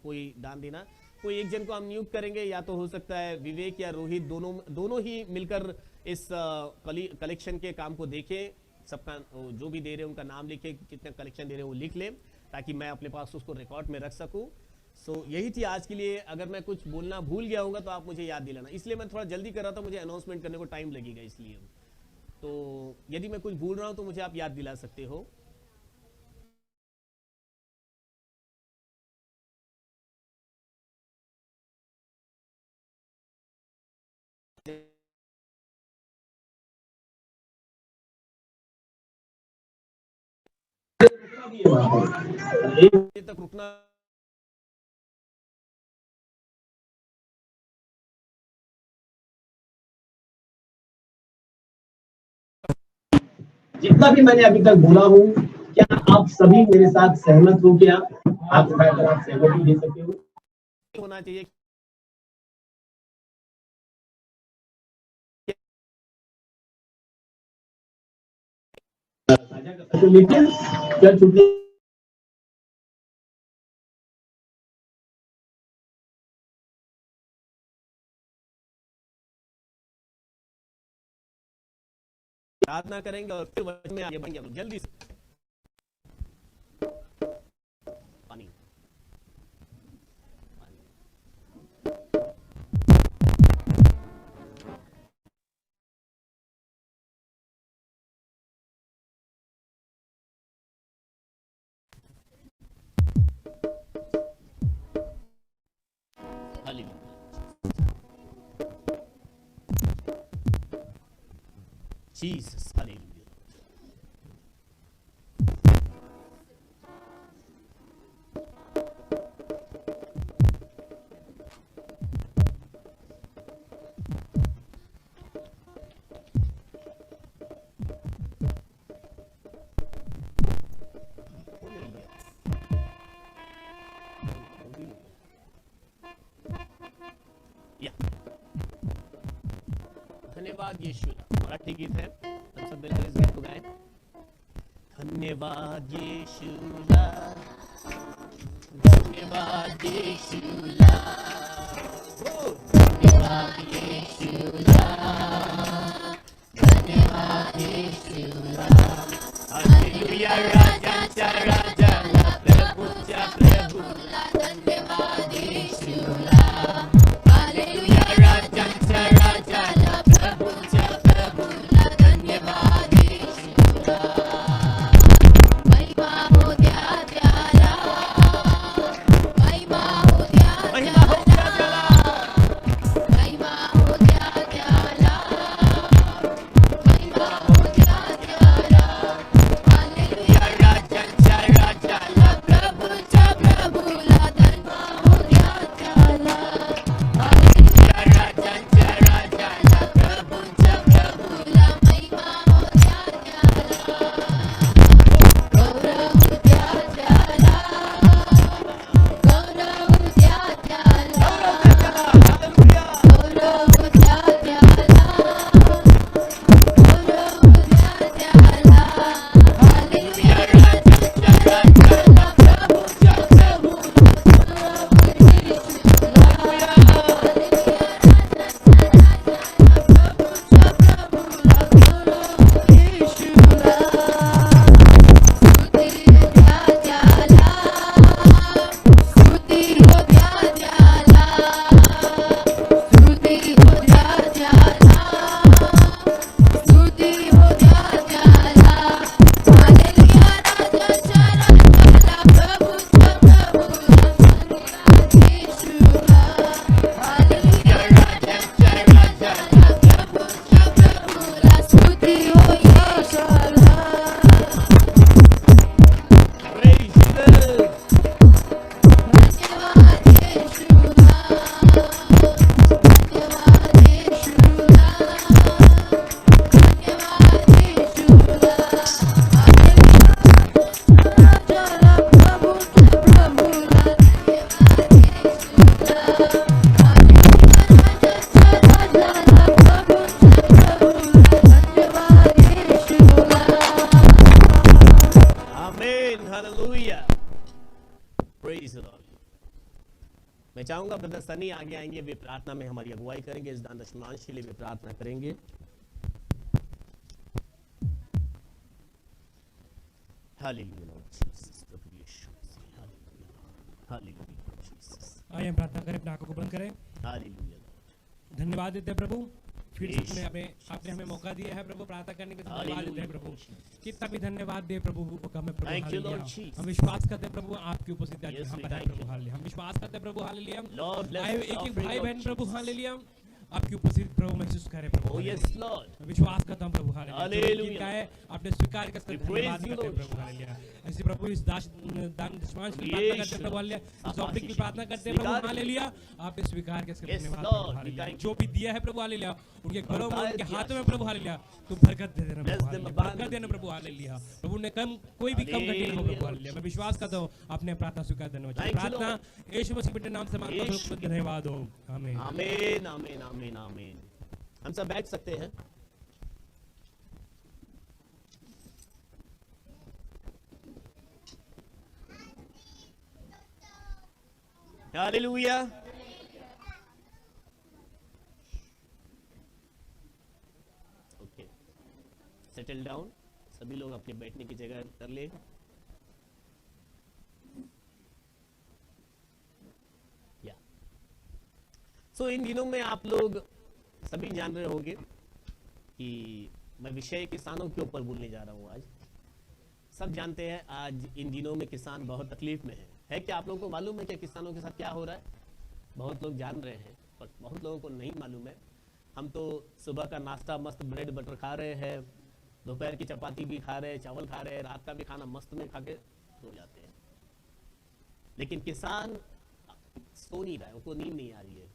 कोई दान देना। कोई एक जन को हम नियुक्त करेंगे, या तो हो सकता है विवेक या रोहित, दोनों ही मिलकर इस कलेक्शन के काम को देखें। सबका जो भी दे रहे हैं उनका नाम लिखे, कितना कलेक्शन दे रहे हैं वो लिख लें, ताकि मैं अपने पास उसको रिकॉर्ड में रख सकूं। सो यही थी आज के लिए। अगर मैं कुछ बोलना भूल गया होगा तो आप मुझे याद दिलाना, इसलिए मैं थोड़ा जल्दी कर रहा था, मुझे अनाउंसमेंट करने को टाइम लगेगा इसलिए। तो यदि मैं कुछ भूल रहा हूं तो मुझे आप याद दिला सकते हो। तक रुकना
जितना भी मैंने अभी तक बोला हूँ, क्या आप सभी मेरे साथ सहमत हो? क्या आप सहमति दे सकते हो?
होना चाहिए
लेकिन क्या छुट्टी
प्रार्थना करेंगे और फिर वचन में आगे बढ़ेंगे। जल्दी से पानी Jesus, hallelujah. धन्यवाद यीशु। मराठी गीत है, हम सब मिलकर इस गीत को गाएं। धन्यवाद यीशुला, धन्यवाद यीशुला, धन्यवाद यीशुला, हालेलुया राजांचा राजाला प्रभूच्या प्रभूला
धन्यवाद येशूला हालेलुया राजांच्या राजाला प्रभूच्या प्रभूला धन्यवाद येशूला महिमा हो द्या त्याला महिमा हो द्या त्याला महिमा हो द्या त्याला महिमा हो द्या त्याला हालेलुया राजांच्या राजाला प्रभूच्या प्रभूला धन्यवाद हो द्या त्याला हालेलुया राजांच्या राजाला प्रभूच्या प्रभूला महिमा हो द्या त्याला गौरव द्या त्याला गौरव द्या त्याला गौरव द्या त्याला गौरव द्या त्याला हालेलुया राजांच्या राजाला प्रभूच्या प्रभूला
आमीन हालेलुया प्रेज द लॉर्ड। मैं चाहूंगा ब्रदर सनी आगे आएंगे, वे प्रार्थना में हमारी अगुवाई करेंगे, इस दान दशमांश के लिए वे प्रार्थना करेंगे। हालेलुया लॉर्ड जीसस, प्रभु यीशु मसीह, हालेलुया हालेलुया जीसस।
आइए हम प्रार्थना करें, अपने आंखों को बंद करें।
हालेलुया
धन्यवाद देते हैं प्रभु, फिर से आपने हमें मौका दिया है प्रभु प्रार्थना करने के लिए। धन्यवाद देते हैं प्रभु, कितना भी धन्यवाद दे प्रभु हमें प्रभु हालेलुया। हम विश्वास करते हैं प्रभु आपकी उपस्थिति आज यहाँ पर है प्रभु हालेलुया। हम विश्वास करते हैं प्रभु हालेलुया। आए एक एक भाई बहन प्रभु हालेलुया आपकी उपस्थिति प्रभु महसूस करें प्रभु।
यस लॉर्ड,
विश्वास करता हूं प्रभु
हालेलुया।
आपने स्वीकार कर धन्यवाद करते हैं प्रभु हालेलुया। ऐसे प्रभु इस दान दशमांश की प्रार्थना करते हैं प्रभु हालेलुया, इस टॉपिक की प्रार्थना करते हैं प्रभु हालेलुया। आपने स्वीकार कर धन्यवाद प्रभु हालेलुया। जो भी दिया है प्रभु हालेलुया उनके घरों में उनके हाथों में प्रभु हालेलुया तो बरकत दे देना प्रभु हालेलुया, बरकत देना प्रभु हालेलुया। प्रभु ने कोई भी कम घटी ना हो प्रभु हालेलुया। मैं विश्वास करता हूं आपने प्रार्थना स्वीकार धन्यवाद। प्रार्थना यीशु मसीह के नाम से मांगता हूं प्रभु, धन्यवाद हो आमीन
आमीन आमीन आमीन आमीन। हम सब बैठ सकते हैं। हालेलुया। ओके, सेटल डाउन, सभी लोग अपने बैठने की जगह कर ले। सो इन दिनों में आप लोग सभी जान रहे होंगे कि मैं विषय किसानों के ऊपर बोलने जा रहा हूँ आज। सब जानते हैं आज इन दिनों में किसान बहुत तकलीफ में है क्या आप लोगों को मालूम है कि किसानों के साथ क्या हो रहा है? बहुत लोग जान रहे हैं पर बहुत लोगों को नहीं मालूम है। हम तो सुबह का नाश्ता मस्त ब्रेड बटर खा रहे हैं, दोपहर की चपाती भी खा रहे हैं, चावल खा रहे हैं, रात का भी खाना मस्त में खा के सो जाते हैं। लेकिन किसान सो नहीं रहा है, उनको नींद नहीं आ रही है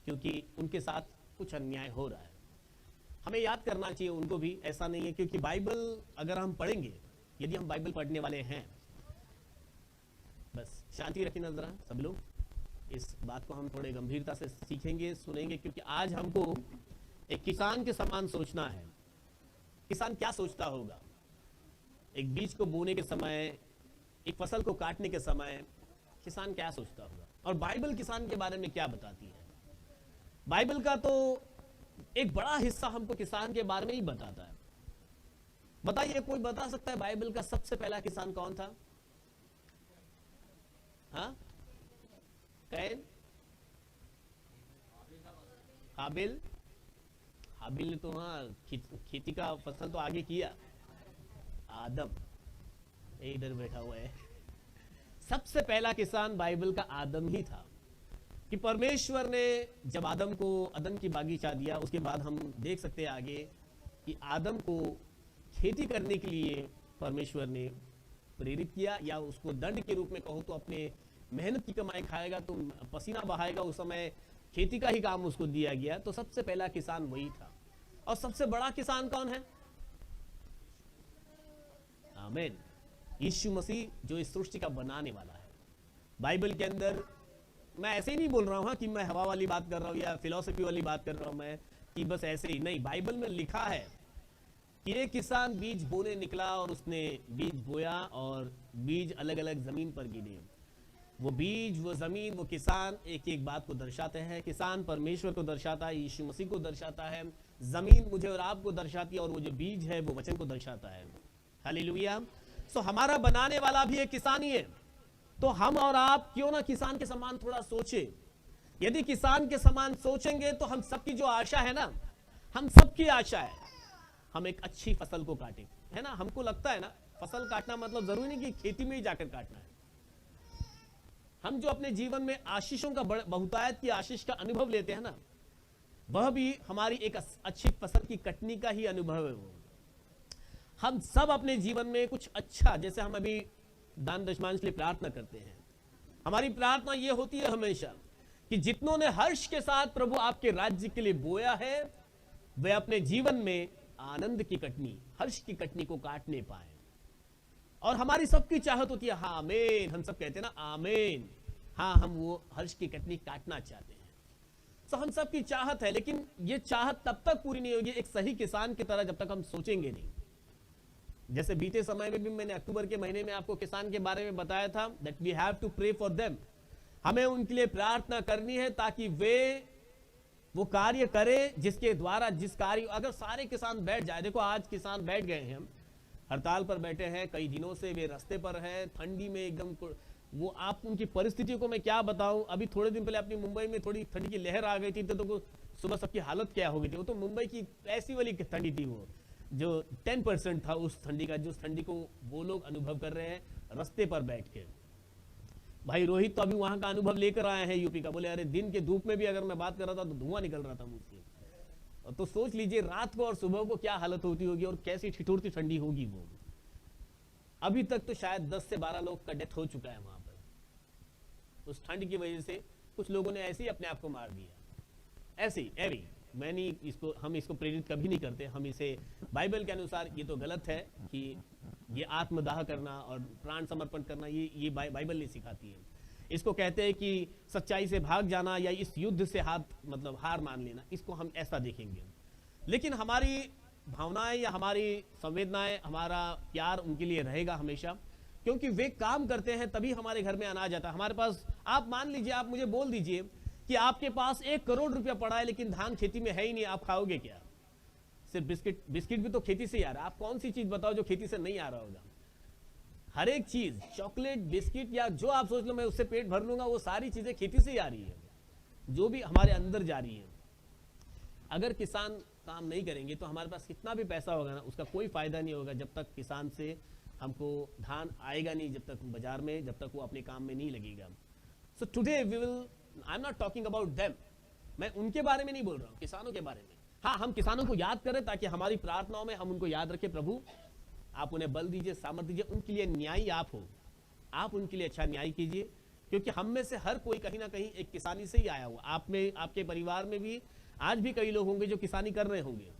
क्योंकि उनके साथ कुछ अन्याय हो रहा है। हमें याद करना चाहिए उनको भी, ऐसा नहीं है क्योंकि बाइबल अगर हम पढ़ेंगे, यदि हम बाइबल पढ़ने वाले हैं, बस शांति रखी नजर सब लोग, इस बात को हम थोड़े गंभीरता से सीखेंगे, सुनेंगे, क्योंकि आज हमको एक किसान के समान सोचना है। किसान क्या सोचता होगा? एक बीज को बोने के समय, एक फसल को काटने के समय किसान क्या सोचता होगा? और बाइबल किसान के बारे में क्या बताती है? बाइबल का तो एक बड़ा हिस्सा हमको किसान के बारे में ही बताता है। बताइए, कोई बता सकता है बाइबल का सबसे पहला किसान कौन था? हाँ, कैन, हाबिल। हाबिल ने तो हाँ खेती का फसल तो आगे किया। आदम इधर बैठा हुआ है। सबसे पहला किसान बाइबल का आदम ही था। कि परमेश्वर ने जब आदम को अदन की बागीचा दिया, उसके बाद हम देख सकते हैं आगे कि आदम को खेती करने के लिए परमेश्वर ने प्रेरित किया, या उसको दंड के रूप में कहूँ तो अपने मेहनत की कमाई खाएगा तो पसीना बहाएगा, उस समय खेती का ही काम उसको दिया गया। तो सबसे पहला किसान वही था। और सबसे बड़ा किसान कौन है? आमीन, यीशु मसीह, जो इस सृष्टि का बनाने वाला है। बाइबल के अंदर मैं ऐसे ही नहीं बोल रहा हूं कि मैं हवा वाली बात कर रहा हूं या फिलॉसफी वाली बात कर रहा हूं मैं, कि बस ऐसे ही नहीं। बाइबल में लिखा है कि एक किसान बीज बोने निकला और उसने बीज बोया और बीज अलग अलग जमीन पर गिरे। वो बीज, वो जमीन, वो किसान एक एक बात को दर्शाते हैं। किसान परमेश्वर को दर्शाता है, यीशु मसीह को दर्शाता है। जमीन मुझे और आपको दर्शाती है, और वो जो बीज है वो वचन को दर्शाता है। हालेलुया। सो हमारा बनाने वाला भी एक किसान ही है। तो हम और आप क्यों ना किसान के समान थोड़ा सोचे। यदि किसान के समान सोचेंगे तो हम सबकी जो आशा है ना, हम सबकी आशा है हम एक अच्छी फसल को काटें, है ना। हमको लगता है ना, फसल काटना मतलब जरूरी नहीं कि खेती में ही जाकर काटना है। हम जो अपने जीवन में आशीषों का बहुतायत की आशीष का अनुभव लेते हैं ना, वह भी हमारी एक अच्छी फसल की कटनी का ही अनुभव है। वो हम सब अपने जीवन में कुछ अच्छा, जैसे हम अभी दान दशमांश के लिए प्रार्थना करते हैं, हमारी प्रार्थना ये होती है हमेशा कि जितनों ने हर्ष के साथ प्रभु आपके राज्य के लिए बोया है, वे अपने जीवन में आनंद की कटनी, हर्ष की कटनी को काटने पाए। और हमारी सबकी चाहत होती है, हाँ आमीन, हम सब कहते हैं ना आमीन, हाँ हम वो हर्ष की कटनी काटना चाहते हैं। तो हम सबकी चाहत है, लेकिन ये चाहत तब तक पूरी नहीं होगी एक सही किसान की तरह, जब तक हम सोचेंगे नहीं। जैसे बीते समय में भी मैंने अक्टूबर के महीने में आपको किसान के बारे में बताया था, that we have to pray for them. हमें उनके लिए प्रार्थना करनी है ताकि वे वो कार्य करे जिसके द्वारा, जिस कार्य, अगर सारे किसान बैठ जाए, देखो आज किसान बैठ गए हैं, हड़ताल पर बैठे हैं, कई दिनों से वे रास्ते पर हैं, ठंडी में एकदम, वो आप उनकी परिस्थितियों को मैं क्या बताऊं। अभी थोड़े दिन पहले अपनी मुंबई में थोड़ी ठंडी की लहर आ गई थी, तो सुबह सबकी हालत क्या हो गई थी। वो तो मुंबई की ऐसी वाली ठंडी थी, वो जो 10% था उस ठंडी का, जिस ठंडी को वो लोग अनुभव कर रहे हैं रास्ते पर बैठ के। भाई रोहित तो अभी वहां का अनुभव लेकर आए हैं यूपी का, बोले अरे दिन के धूप में भी अगर मैं बात कर रहा था तो धुआं निकल रहा था मुझसे। तो सोच लीजिए रात को और सुबह को क्या हालत होती होगी और कैसी ठिठुरती ठंडी होगी वो। अभी तक तो शायद 10 से 12 लोग का डेथ हो चुका है वहां पर उस ठंड की वजह से। कुछ लोगों ने ऐसे ही अपने आप को मार दिया, ऐसे ही एवी। मैं नहीं इसको, हम इसको प्रेरित कभी नहीं करते, हम इसे बाइबल के अनुसार, ये तो गलत है कि ये आत्मदाह करना और प्राण समर्पण करना, ये बाइबल नहीं सिखाती है। इसको कहते हैं कि सच्चाई से भाग जाना या इस युद्ध से हार मान लेना, इसको हम ऐसा देखेंगे। लेकिन हमारी भावनाएं या हमारी संवेदनाएं, हमारा प्यार उनके लिए रहेगा हमेशा, क्योंकि वे काम करते हैं तभी हमारे घर में अनाज आता है। हमारे पास, आप मान लीजिए, आप मुझे बोल दीजिए कि आपके पास 1 करोड़ रुपया पड़ा है लेकिन धान खेती में है ही नहीं, आप खाओगे क्या? सिर्फ बिस्किट भी तो खेती से ही आ रहा है। आप कौन सी चीज बताओ जो खेती से नहीं आ रहा होगा? हर एक चीज, चॉकलेट, बिस्किट या जो आप सोच लो मैं उससे पेट भर लूंगा, वो सारी चीजें खेती से ही आ रही है, जो भी हमारे अंदर जा रही है। अगर किसान काम नहीं करेंगे तो हमारे पास कितना भी पैसा होगा ना, उसका कोई फायदा नहीं होगा जब तक किसान से हमको धान आएगा नहीं, जब तक बाजार में, जब तक वो अपने काम में नहीं लगेगा। So today we will, I am not talking about them, मैं उनके बारे में नहीं बोल रहा हूँ, किसानों के बारे में। हाँ, हम किसानों को याद करें ताकि हमारी प्रार्थनाओं में हम उनको याद रखें। प्रभु आप उन्हें बल दीजिए, सामर्थ दीजिए, उनके लिए न्यायी आप हो, आप उनके लिए अच्छा न्याय कीजिए, क्योंकि हम में से हर कोई कहीं ना कहीं एक किसानी से ही आया हुआ। आप में, आपके परिवार में भी आज भी कई लोग होंगे जो किसानी कर रहे होंगे।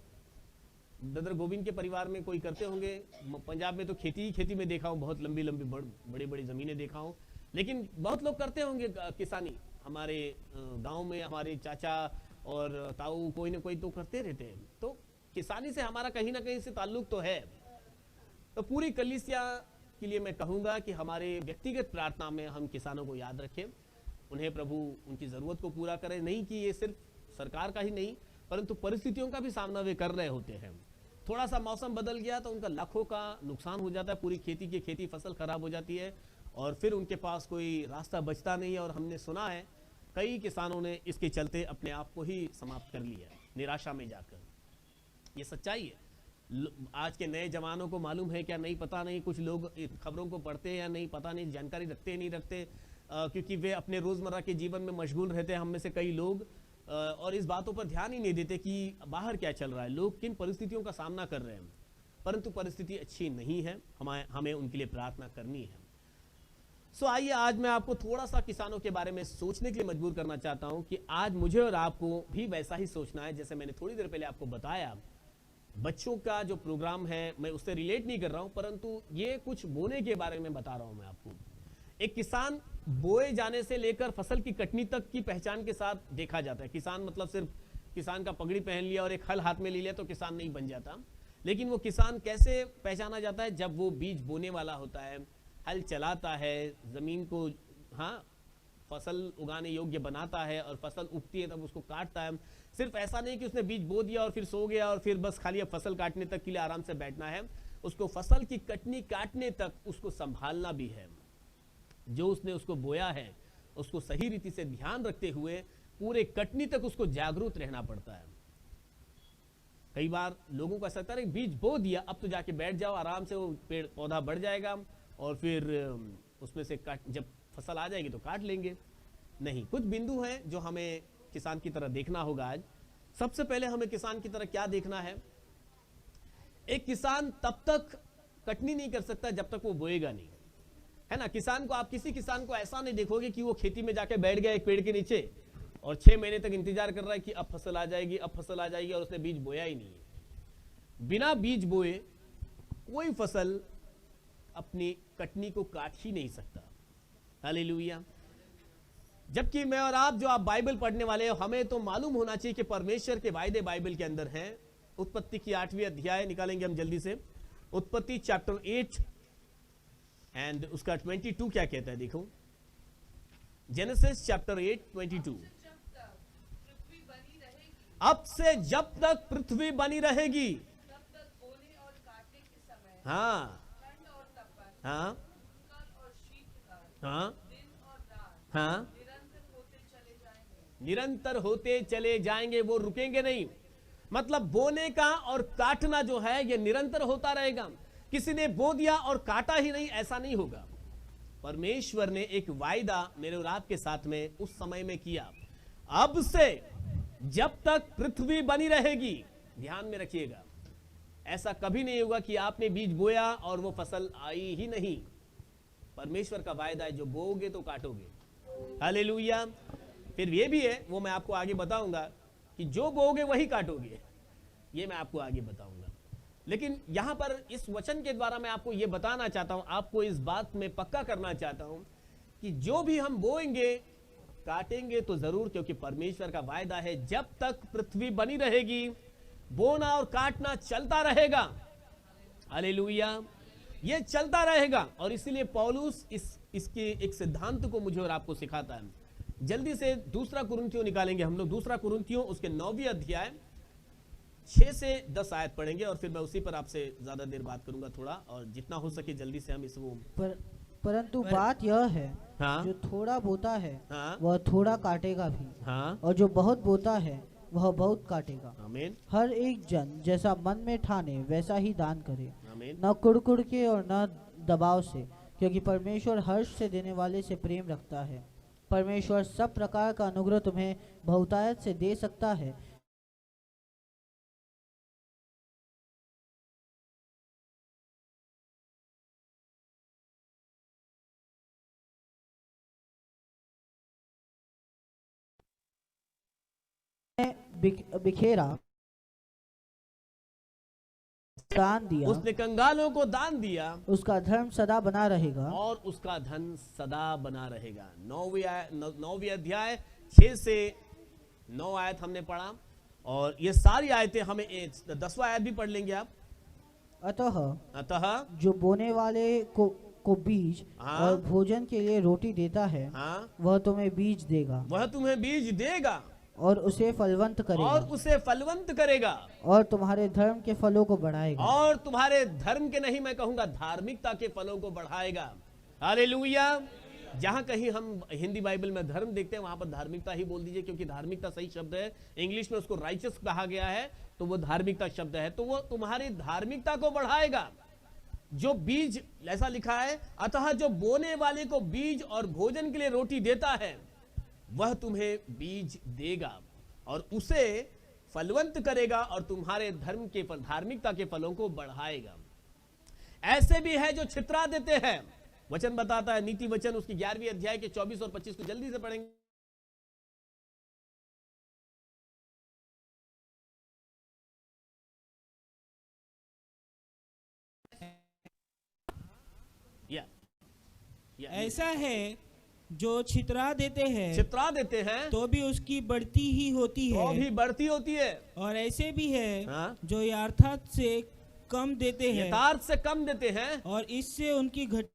ब्रदर गोविंद के परिवार में कोई करते होंगे। पंजाब में तो खेती में देखा हूँ, बहुत लंबी लंबी बड़ी बड़ी जमीनें देखा हूँ, लेकिन बहुत लोग करते होंगे किसानी। हमारे गांव में हमारे चाचा और ताऊ कोई ना कोई तो करते रहते हैं। तो किसानी से हमारा कहीं ना कहीं से ताल्लुक तो है। तो पूरी कलीसिया के लिए मैं कहूँगा कि हमारे व्यक्तिगत प्रार्थना में हम किसानों को याद रखें, उन्हें प्रभु उनकी ज़रूरत को पूरा करें। नहीं कि ये सिर्फ सरकार का ही नहीं, परंतु परिस्थितियों का भी सामना वे कर रहे होते हैं। थोड़ा सा मौसम बदल गया तो उनका लाखों का नुकसान हो जाता है, पूरी खेती फसल खराब हो जाती है और फिर उनके पास कोई रास्ता बचता नहीं है। और हमने सुना है कई किसानों ने इसके चलते अपने आप को ही समाप्त कर लिया निराशा में जाकर। ये सच्चाई है। आज के नए जवानों को मालूम है क्या नहीं पता नहीं, कुछ लोग खबरों को पढ़ते हैं या नहीं पता नहीं, जानकारी रखते नहीं रखते, क्योंकि वे अपने रोज़मर्रा के जीवन में मशगूल रहते हैं हम में से कई लोग, और इस बातों पर ध्यान ही नहीं देते कि बाहर क्या चल रहा है, लोग किन परिस्थितियों का सामना कर रहे हैं। परंतु परिस्थिति अच्छी नहीं है, हमें उनके लिए प्रार्थना करनी है। सो आइए आज मैं आपको थोड़ा सा किसानों के बारे में सोचने के लिए मजबूर करना चाहता हूं कि आज मुझे और आपको भी वैसा ही सोचना है जैसे मैंने थोड़ी देर पहले आपको बताया। बच्चों का जो प्रोग्राम है मैं उससे रिलेट नहीं कर रहा हूं, परंतु ये कुछ बोने के बारे में बता रहा हूं मैं आपको। एक किसान बोए जाने से लेकर फसल की कटनी तक की पहचान के साथ देखा जाता है। किसान मतलब सिर्फ किसान का पगड़ी पहन लिया और एक हल हाथ में ले लिया तो किसान नहीं बन जाता, लेकिन वो किसान कैसे पहचाना जाता है? जब वो बीज बोने वाला होता है, हल चलाता है, जमीन को फसल उगाने योग्य बनाता है और फसल उगती है तब उसको काटता है। सिर्फ ऐसा नहीं कि उसने बीज बो दिया और फिर सो गया और फिर बस खाली अब फसल काटने तक के लिए आराम से बैठना है, उसको फसल की कटनी काटने तक उसको संभालना भी है। जो उसने उसको बोया है उसको सही रीति से ध्यान रखते हुए पूरे कटनी तक उसको जागरूक रहना पड़ता है। कई बार लोगों को ऐसा लगता है बीज बो दिया अब तो जाके बैठ जाओ आराम से, वो पेड़ पौधा बढ़ जाएगा और फिर उसमें से जब फसल आ जाएगी तो काट लेंगे। नहीं, कुछ बिंदु हैं जो हमें किसान की तरह देखना होगा। आज सबसे पहले हमें किसान की तरह क्या देखना है? एक किसान तब तक कटनी नहीं कर सकता जब तक वो बोएगा नहीं, है ना। किसान को, आप किसी किसान को ऐसा नहीं देखोगे कि वो खेती में जाके बैठ गया एक पेड़ के नीचे और 6 महीने तक इंतजार कर रहा है कि अब फसल आ जाएगी अब फसल आ जाएगी और उसने बीज बोया ही नहीं है। बिना बीज बोए कोई फसल अपनी कटनी को काट ही नहीं सकता। हालेलुया। जबकि मैं और आप जो आप बाइबल पढ़ने वाले हो, हमें तो मालूम होना चाहिए कि परमेश्वर के वायदे बाइबल के अंदर हैं। उत्पत्ति की 8वीं अध्याय निकालेंगे हम जल्दी से। उत्पत्ति चैप्टर 8 एंड उसका 22 क्या कहता है देखो। Genesis chapter 8 22। अब से जब तक पृथ्वी बनी रहेगी, हाँ हाँ हाँ हाँ, निरंतर होते चले जाएंगे, वो रुकेंगे नहीं। मतलब बोने का और काटना जो है ये निरंतर होता रहेगा। किसी ने बो दिया और काटा ही नहीं, ऐसा नहीं होगा। परमेश्वर ने एक वायदा मेरे और आपके साथ में उस समय में किया, अब से जब तक पृथ्वी बनी रहेगी। ध्यान में रखिएगा, ऐसा कभी नहीं होगा कि आपने बीज बोया और वो फसल आई ही नहीं। परमेश्वर का वायदा है, जो बोओगे तो काटोगे। हालेलुया। फिर ये भी है, वो मैं आपको आगे बताऊंगा कि जो बोओगे वही काटोगे, ये मैं आपको आगे बताऊंगा। लेकिन यहां पर इस वचन के द्वारा मैं आपको ये बताना चाहता हूं, आपको इस बात में पक्का करना चाहता हूं कि जो भी हम बोएंगे काटेंगे तो जरूर, क्योंकि परमेश्वर का वायदा है जब तक पृथ्वी बनी रहेगी बोना और काटना चलता रहेगा। हालेलुया। ये चलता रहेगा। और इसीलिए पौलुस इसके एक सिद्धांत को मुझे और आपको सिखाता है। जल्दी से दूसरा कुरिन्थियों निकालेंगे हम लोग। दूसरा कुरिन्थियों उसके 9वीं अध्याय 6 से 10 आयत पढ़ेंगे और फिर मैं उसी पर आपसे ज्यादा देर बात करूंगा थोड़ा, और जितना हो सके जल्दी से हम इस
परंतु बात यह है,
हाँ?
जो थोड़ा बोता है
हाँ?
वह थोड़ा काटेगा भी,
हाँ?
और जो बहुत बोता है वह बहुत काटेगा।
आमीन।
हर एक जन जैसा मन में ठाने वैसा ही दान करे,
आमीन।
न कुड़कुड़ के और न दबाव से, क्योंकि परमेश्वर हर्ष से देने वाले से प्रेम रखता है। परमेश्वर सब प्रकार का अनुग्रह तुम्हें बहुतायत से दे सकता है, बिखेरा दान दिया,
उसने कंगालों को दान दिया,
उसका धर्म सदा बना रहेगा
और उसका धन सदा बना रहेगा। 9वीं अध्याय 6 से 9 आयत हमने पढ़ा, और ये सारी आयतें हमें 10वां आयत भी पढ़ लेंगे आप।
अतः जो बोने वाले को बीज
हाँ?
और भोजन के लिए रोटी देता है,
हाँ?
वह तुम्हें बीज देगा,
वह तुम्हें बीज देगा,
और उसे फलवंत करेगा,
और उसे फलवंत करेगा,
और तुम्हारे धर्म के फलों को बढ़ाएगा,
और तुम्हारे धर्म के नहीं, मैं कहूंगा धार्मिकता के फलों को बढ़ाएगा। हालेलुया। जहां कहीं हम हिंदी बाइबल में धर्म देखते हैं वहां पर धार्मिकता ही बोल दीजिए, क्योंकि धार्मिकता सही शब्द है। इंग्लिश में उसको राइचस कहा गया है, तो वो धार्मिकता शब्द है। तो वो तुम्हारी धार्मिकता को बढ़ाएगा। जो बीज, ऐसा लिखा है, अतः जो बोने वाले को बीज और भोजन के लिए रोटी देता है वह तुम्हें बीज देगा और उसे फलवंत करेगा और तुम्हारे धर्म के धार्मिकता के फलों को बढ़ाएगा। ऐसे भी है जो छितरा देते हैं। वचन बताता है, नीति वचन उसकी 11वीं अध्याय के 24 और 25 को जल्दी से पढ़ेंगे।
ऐसा है जो छितरा देते हैं
तो
भी उसकी बढ़ती ही होती है,
तो भी बढ़ती होती है।
और ऐसे भी है जो यथार्थ से कम देते हैं, और इससे उनकी घट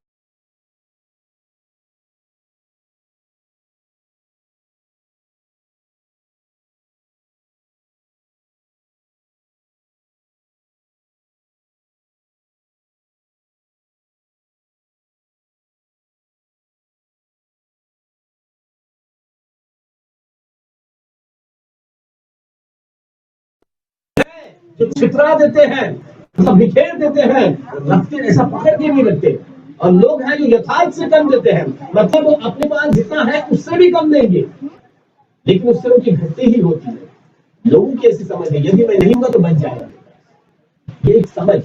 जो छितरा देते हैं, मतलब बिखेर देते हैं, रखते ऐसा पकड़ के नहीं रखते। और लोग हैं जो यथार्थ से कम देते हैं, मतलब वो अपने पास जितना है उससे भी कम देंगे, लेकिन उससे उनकी घटती ही होती है। लोगों की ऐसी समझ है, यदि मैं नहीं दूंगा तो बच जाएगा। ये एक समझ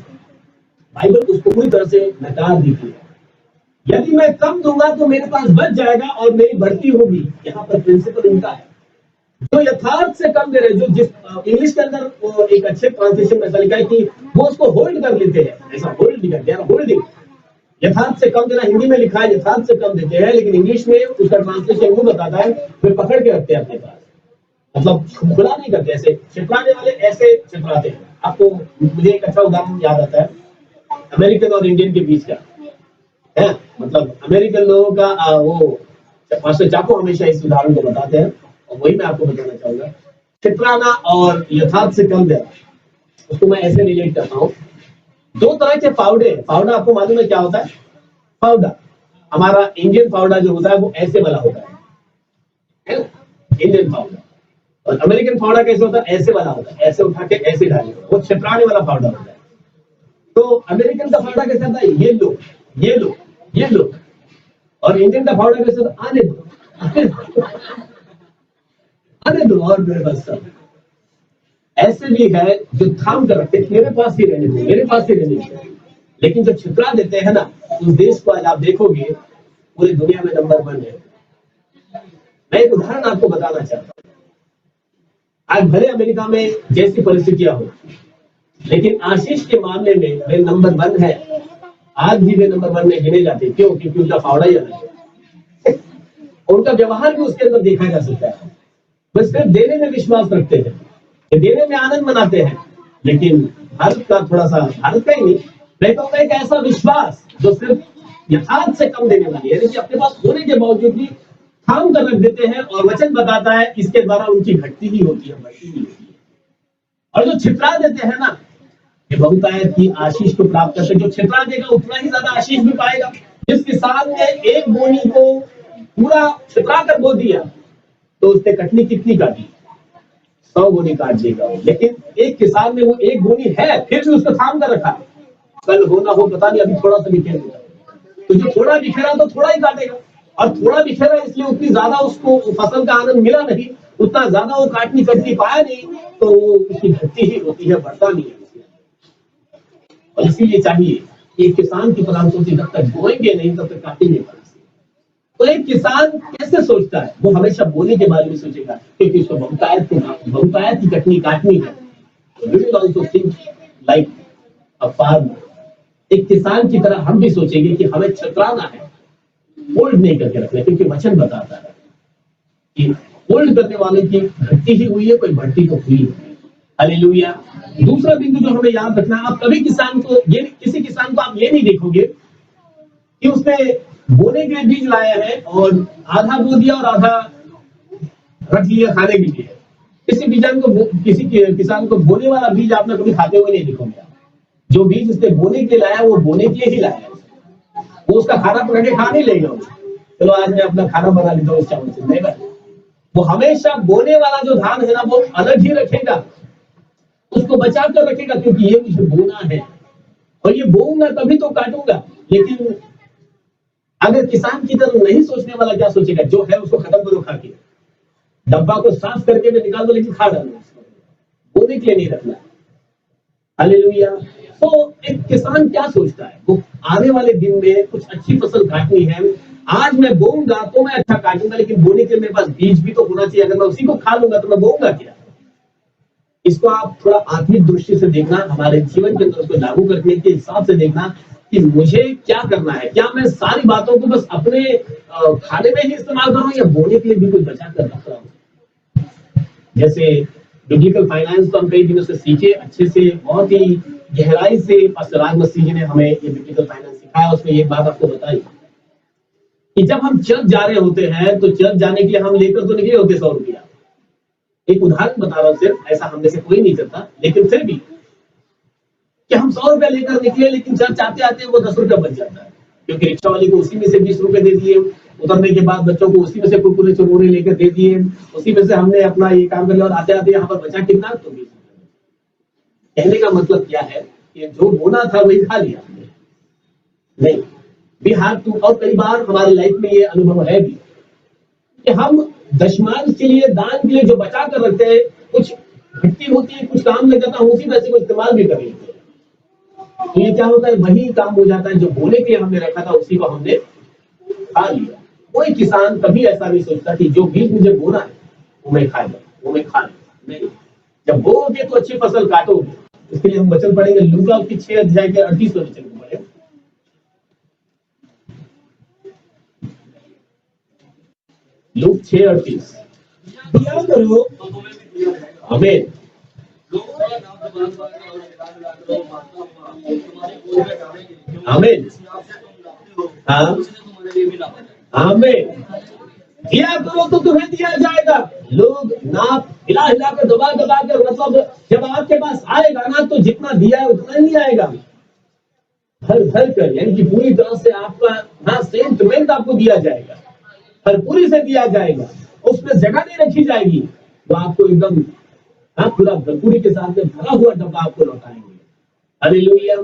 बाइबल उसको पूरी तरह से नकार देती है। यदि मैं कम दूंगा तो मेरे पास बच जाएगा और मेरी बढ़ती होगी। यहाँ पर प्रिंसिपल उनका है, जो यथार्थ से कम दे रहे, जो जिस इंग्लिश के अंदर वो एक अच्छे ट्रांसलेशन में ऐसा लिखा है कि वो उसको होल्ड कर लेते हैं, ऐसा होल्ड नहीं करते हैं, होल्डिंग। यथार्थ से कम देना हिंदी में लिखा है यथार्थ से कम देते हैं, लेकिन इंग्लिश में उसका ट्रांसलेशन वो बताता है वे पकड़ के रखते हैं अपने पास, मतलब खुला नहीं करते। ऐसे छितराने वाले ऐसे छितराते हैं। आपको मुझे एक अच्छा उदाहरण याद आता है अमेरिकन और इंडियन के बीच का है। मतलब अमेरिकन लोगों का वो पास्टर चाको हमेशा इस उदाहरण को बताते हैं और वही मैं आपको बताना चाहूंगा। छितराना और यथार्थ से कम देना, उसको मैं ऐसे रिलेट करता हूँ। दो तरह के फावड़े। फावड़ा आपको मालूम है क्या होता है? फावड़ा, हमारा इंडियन फावड़ा जो होता है वो ऐसे वाला होता है इंडियन फावड़ा। और अमेरिकन फावड़ा कैसे होता है? ऐसे वाला होता है, ऐसे उठा के ऐसे डालेगा, वो छितराने वाला फावड़ा होता है। तो अमेरिकन का फावड़ा कैसे होता है? ये लो ये लो ये लो। और इंडियन का फावड़ा कैसे होता है? आने दो आने दो और मेरे पास सब। ऐसे भी है जो थाम कर रखते, मेरे पास ही रहने दो, मेरे पास ही रहने दो। लेकिन जो छितरा देते हैं ना, उस देश को आज आप देखोगे पूरी दुनिया में नंबर 1 है। मैं एक उदाहरण आपको बताना चाहता हूँ। आज भले अमेरिका में जैसी परिस्थितियां हो, लेकिन आशीष के मामले में वे नंबर 1 है। आज भी वे नंबर 1 में गिने जाते। क्यों? क्योंकि उनका फावड़ा ही अलग है। उनका व्यवहार भी उसके अंदर देखा जा सकता है। वे सिर्फ देने में विश्वास रखते हैं, देने में आनंद मनाते हैं। लेकिन भारत का थोड़ा सा, भारत का ही नहीं, मैं कहूँगा एक ऐसा विश्वास जो सिर्फ यथार्थ से कम देने वाली है, यानी कि अपने पास होने के बावजूद भी थाम कर रख देते हैं। और वचन बताता है इसके द्वारा उनकी घटती ही होती है, बढ़ती ही होती है। और जो छितरा देते हैं ना, ये बहुतायत की आशीष को प्राप्त करते हैं। जो छितरा देगा उतना ही ज्यादा आशीष भी पाएगा। जिस किसान ने एक बोनी को पूरा छितरा कर बो दिया तो उसने कटनी कितनी काटी? 100 बोनी काट देगा। लेकिन एक किसान ने वो एक बोनी है फिर भी उसको थाम कर रखा। कल हो ना हो पता नहीं, अभी थोड़ा सा बिखेर देगा, तो जो थोड़ा बिखेरा तो थोड़ा ही काटेगा। और थोड़ा बिखेरा इसलिए उतनी ज्यादा उसको फसल का आनंद मिला नहीं, उतना ज्यादा वो काटनी कटनी पाया नहीं, तो वो उसकी घटती ही होती है, बढ़ता नहीं है। और इसीलिए चाहिए कि किसान की तरह सोचे, जब तक बोएंगे नहीं तब तक काटेंगे। तो एक किसान कैसे सोचता है? वो हमेशा बोने के बारे में सोचेगा, क्योंकि उसको बहुतायत की कटनी काटनी है। We will also think like a farmer. एक किसान की तरह हम भी सोचेंगे कि हमें छितराना है, होल्ड नहीं करके रखना, क्योंकि वचन बताता है कि होल्ड करने वाले की घटती ही हुई है, कोई बढ़ती तो हुई है। हालेलुया। दूसरा बिंदु जो हमें याद रखना है, आप कभी किसान को, ये किसी किसान को आप ये नहीं देखोगे कि उसने बोने के बीज लाया है और आधा बो दिया और आधा रख लिया खाने के लिए। किसी किसान को बोने वाला बीज आपने कभी खाते हुए नहीं देखोगे। जो बीज उसने बोने के लिए लाया वो बोने के लिए ही लाया, वो उसका खाना पकड़ के खा नहीं लेगा। चलो आज मैं अपना खाना बना लेता हूँ उस चावल से, नहीं भाई। वो हमेशा बोने वाला जो धान है ना वो अलग ही रखेगा, उसको बचा कर रखेगा, क्योंकि ये मुझे बोना है और ये बोऊंगा तभी तो काटूंगा। लेकिन अगर किसान की तरह नहीं सोचने वाला क्या सोचेगा, जो है उसको खत्म करो खा के, डब्बा को साफ करके मैं निकाल दो लेकिन खा डालो, बोने के लिए नहीं रखना। हालेलुया। तो एक किसान क्या सोचता है, वो आने वाले दिन में कुछ अच्छी फसल काटनी है, आज मैं बोऊंगा तो मैं अच्छा काटूंगा, लेकिन बोने के लिए मेरे पास बीज भी तो होना चाहिए। अगर मैं उसी को खा लूंगा तो मैं बोऊंगा क्या। इसको आप थोड़ा आत्मिक दृष्टि से देखना, हमारे जीवन के अंदर उसको लागू करने के हिसाब से देखना कि मुझे क्या करना है। क्या मैं सारी बातों को बस अपने खाने में ही इस्तेमाल करूं या बोने के लिए भी कुछ बचा कर रख रहा हूं। जैसे बिब्लिकल फाइनेंस तो हम कई दिनों से सीखे अच्छे से, बहुत ही गहराई से पास्टर राज मसीह जी ने हमें ये बिब्लिकल फाइनेंस सिखाया। उसमें एक बात आपको बताई कि जब हम चर्च जा रहे होते हैं तो चर्च जाने के लिए हम लेकर तो निकले होते 100 रुपया। एक उदाहरण बता रहा हूं, सिर्फ ऐसा हम में से कोई नहीं करता, लेकिन फिर भी कि हम 100 रुपया लेकर निकले, लेकिन चर्च आते आते वो 10 रुपया बच जाता है, क्योंकि रिक्शा वाले को उसी में से 20 रुपए दे दिए, उतरने के बाद बच्चों को उसी में से कुरकुरे चुरमुरे लेकर दे दिए, उसी में से हमने अपना ये काम कर लिया और आते आते यहाँ पर बचा कितना, तो 20 रुपए। कहने का मतलब क्या है कि जो बोना था वही खा लिया नहीं, वी हैव टू। और कई बार हमारी लाइफ में ये अनुभव है भी कि हम दशमांश के लिए, दान के लिए जो बचा कर रखते हैं, कुछ घटती होती है, कुछ काम लग जाता है, उसी पैसे को इस्तेमाल भी कर लेते हैं। तो ये क्या होता है, वही काम हो जाता है जो बोने के लिए हमने रखा था उसी को हमने खा लिया। कोई किसान कभी ऐसा नहीं सोचता कि जो बीज मुझे बोना है वो मैं खा लूं, वो मैं खा लूं। नहीं, जब बोओगे तो अच्छी फसल काटोगे। इसके लिए हम वचन पढ़ेंगे लूका की 6 अध्याय के 38वें वचन को पढ़ें। लूक 6:38। दिया करो आमीन। आमीन। हाँ आमीन। दिया करो तो तुम्हें दिया जाएगा। लोग नाप हिला हिला कर, दबा दबा कर, मतलब जब आपके पास आएगा ना तो जितना दिया है उतना नहीं आएगा, भर भर कर, यानी कि पूरी तरह से आपका हाँ सेम पेमेंट आपको दिया जाएगा, भरपूरी से दिया जाएगा, उसमें जगह नहीं रखी जाएगी। वो आपको एकदम हाँ पूरा भरपूरी के साथ में भरा हुआ डब्बा आपको लौटाएंगे। हालेलुया।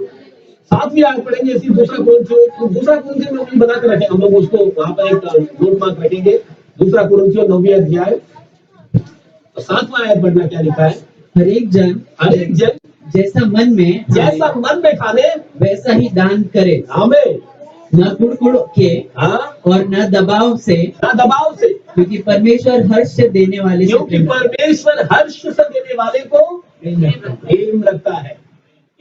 7वीं आयत पढ़ेंगे इसी दूसरा कुरिन्थियों में भी बनाकर रखें हम लोग, उसको वहां पर एक नोट मार्क रखेंगे। दूसरा कुरिन्थियों 9वीं अध्याय 7वां आयत पढ़ना, क्या लिखा है,
हर एक जन जैसा मन में खाने
वैसा ही दान करे। हमें
न कुड़ के और न दबाव से, क्योंकि परमेश्वर हर्ष से देने वाले को
प्रेम रखता है।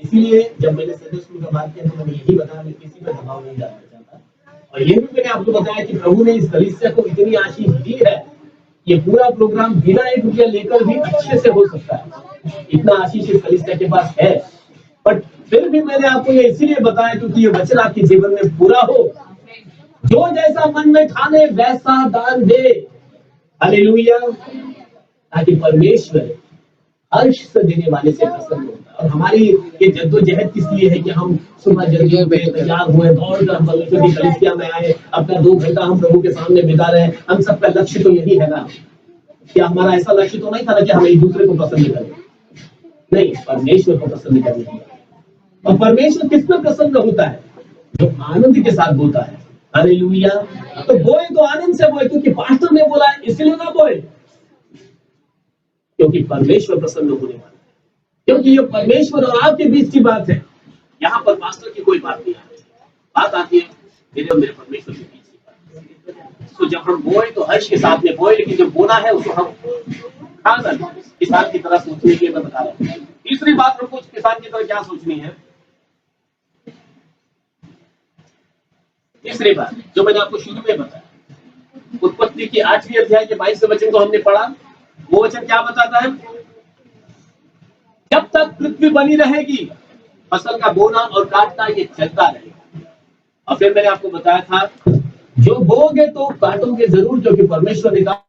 इसीलिए जब मैंने संडे स्कूल का बात किया तो मैंने यही बताया, मैं किसी पर दबाव नहीं डालना चाहता। और ये भी मैंने आपको बताया कि प्रभु ने इस कलीसिया को इतनी आशीष दी है, ये पूरा प्रोग्राम बिना 1 रुपया लेकर भी अच्छे से हो सकता है। इतना आशीष इस कलीसिया के पास है। बट फिर भी मैंने आपको ये इसीलिए बताया क्योंकि ये वचन आपके जीवन में पूरा हो। जो जैसा मन में खाने वैसा दान दे। हालेलुया। ताकि परमेश्वर हर्ष से देने वाले से प्रसन्न होता है। और हमारी ये जद्दोजहद किस लिए है कि हम सुबह जल्दी उठे, तैयार हुए, दौड़ कर हम परमेश्वर की कलीसिया में आए, अपना 2 घंटा हम प्रभु के सामने बिता रहे। हम सबका लक्ष्य तो यही है ना, क्या हमारा ऐसा लक्ष्य तो नहीं था ना कि हम एक दूसरे को पसंद करें, नहीं, परमेश्वर को पसंद करने की। और परमेश्वर किस पर प्रसन्न होता है, जो आनंद के साथ बोता है। हालेलुया। तो बोए तो आनंद से बोए, क्योंकि पास्टर ने बोला है इसलिए ना बोए, क्योंकि परमेश्वर प्रसन्न होने वाला है। क्योंकि ये परमेश्वर और आपके बीच की बात है, यहाँ पर पास्टर की कोई बात नहीं आती, बात आती है मेरे और मेरे परमेश्वर के बीच की बात। तो जब हम बोए तो हर्ष के साथ में बोए, लेकिन जब बोना है उसको हम खाना किसान की तरह सोचने के लिए मैं बता रहा हूँ। तीसरी बात हमको किसान की तरह क्या सोचनी है, तीसरी बात जो मैंने आपको शुरू में बताया, उत्पत्ति की 8वीं अध्याय के 22वें वचन को हमने पढ़ा। वो वचन क्या बताता है, जब तक पृथ्वी बनी रहेगी फसल का बोना और काटना ये चलता रहेगा। और फिर मैंने आपको बताया था जो बोओगे तो काटोगे जरूर, क्योंकि परमेश्वर ने कहा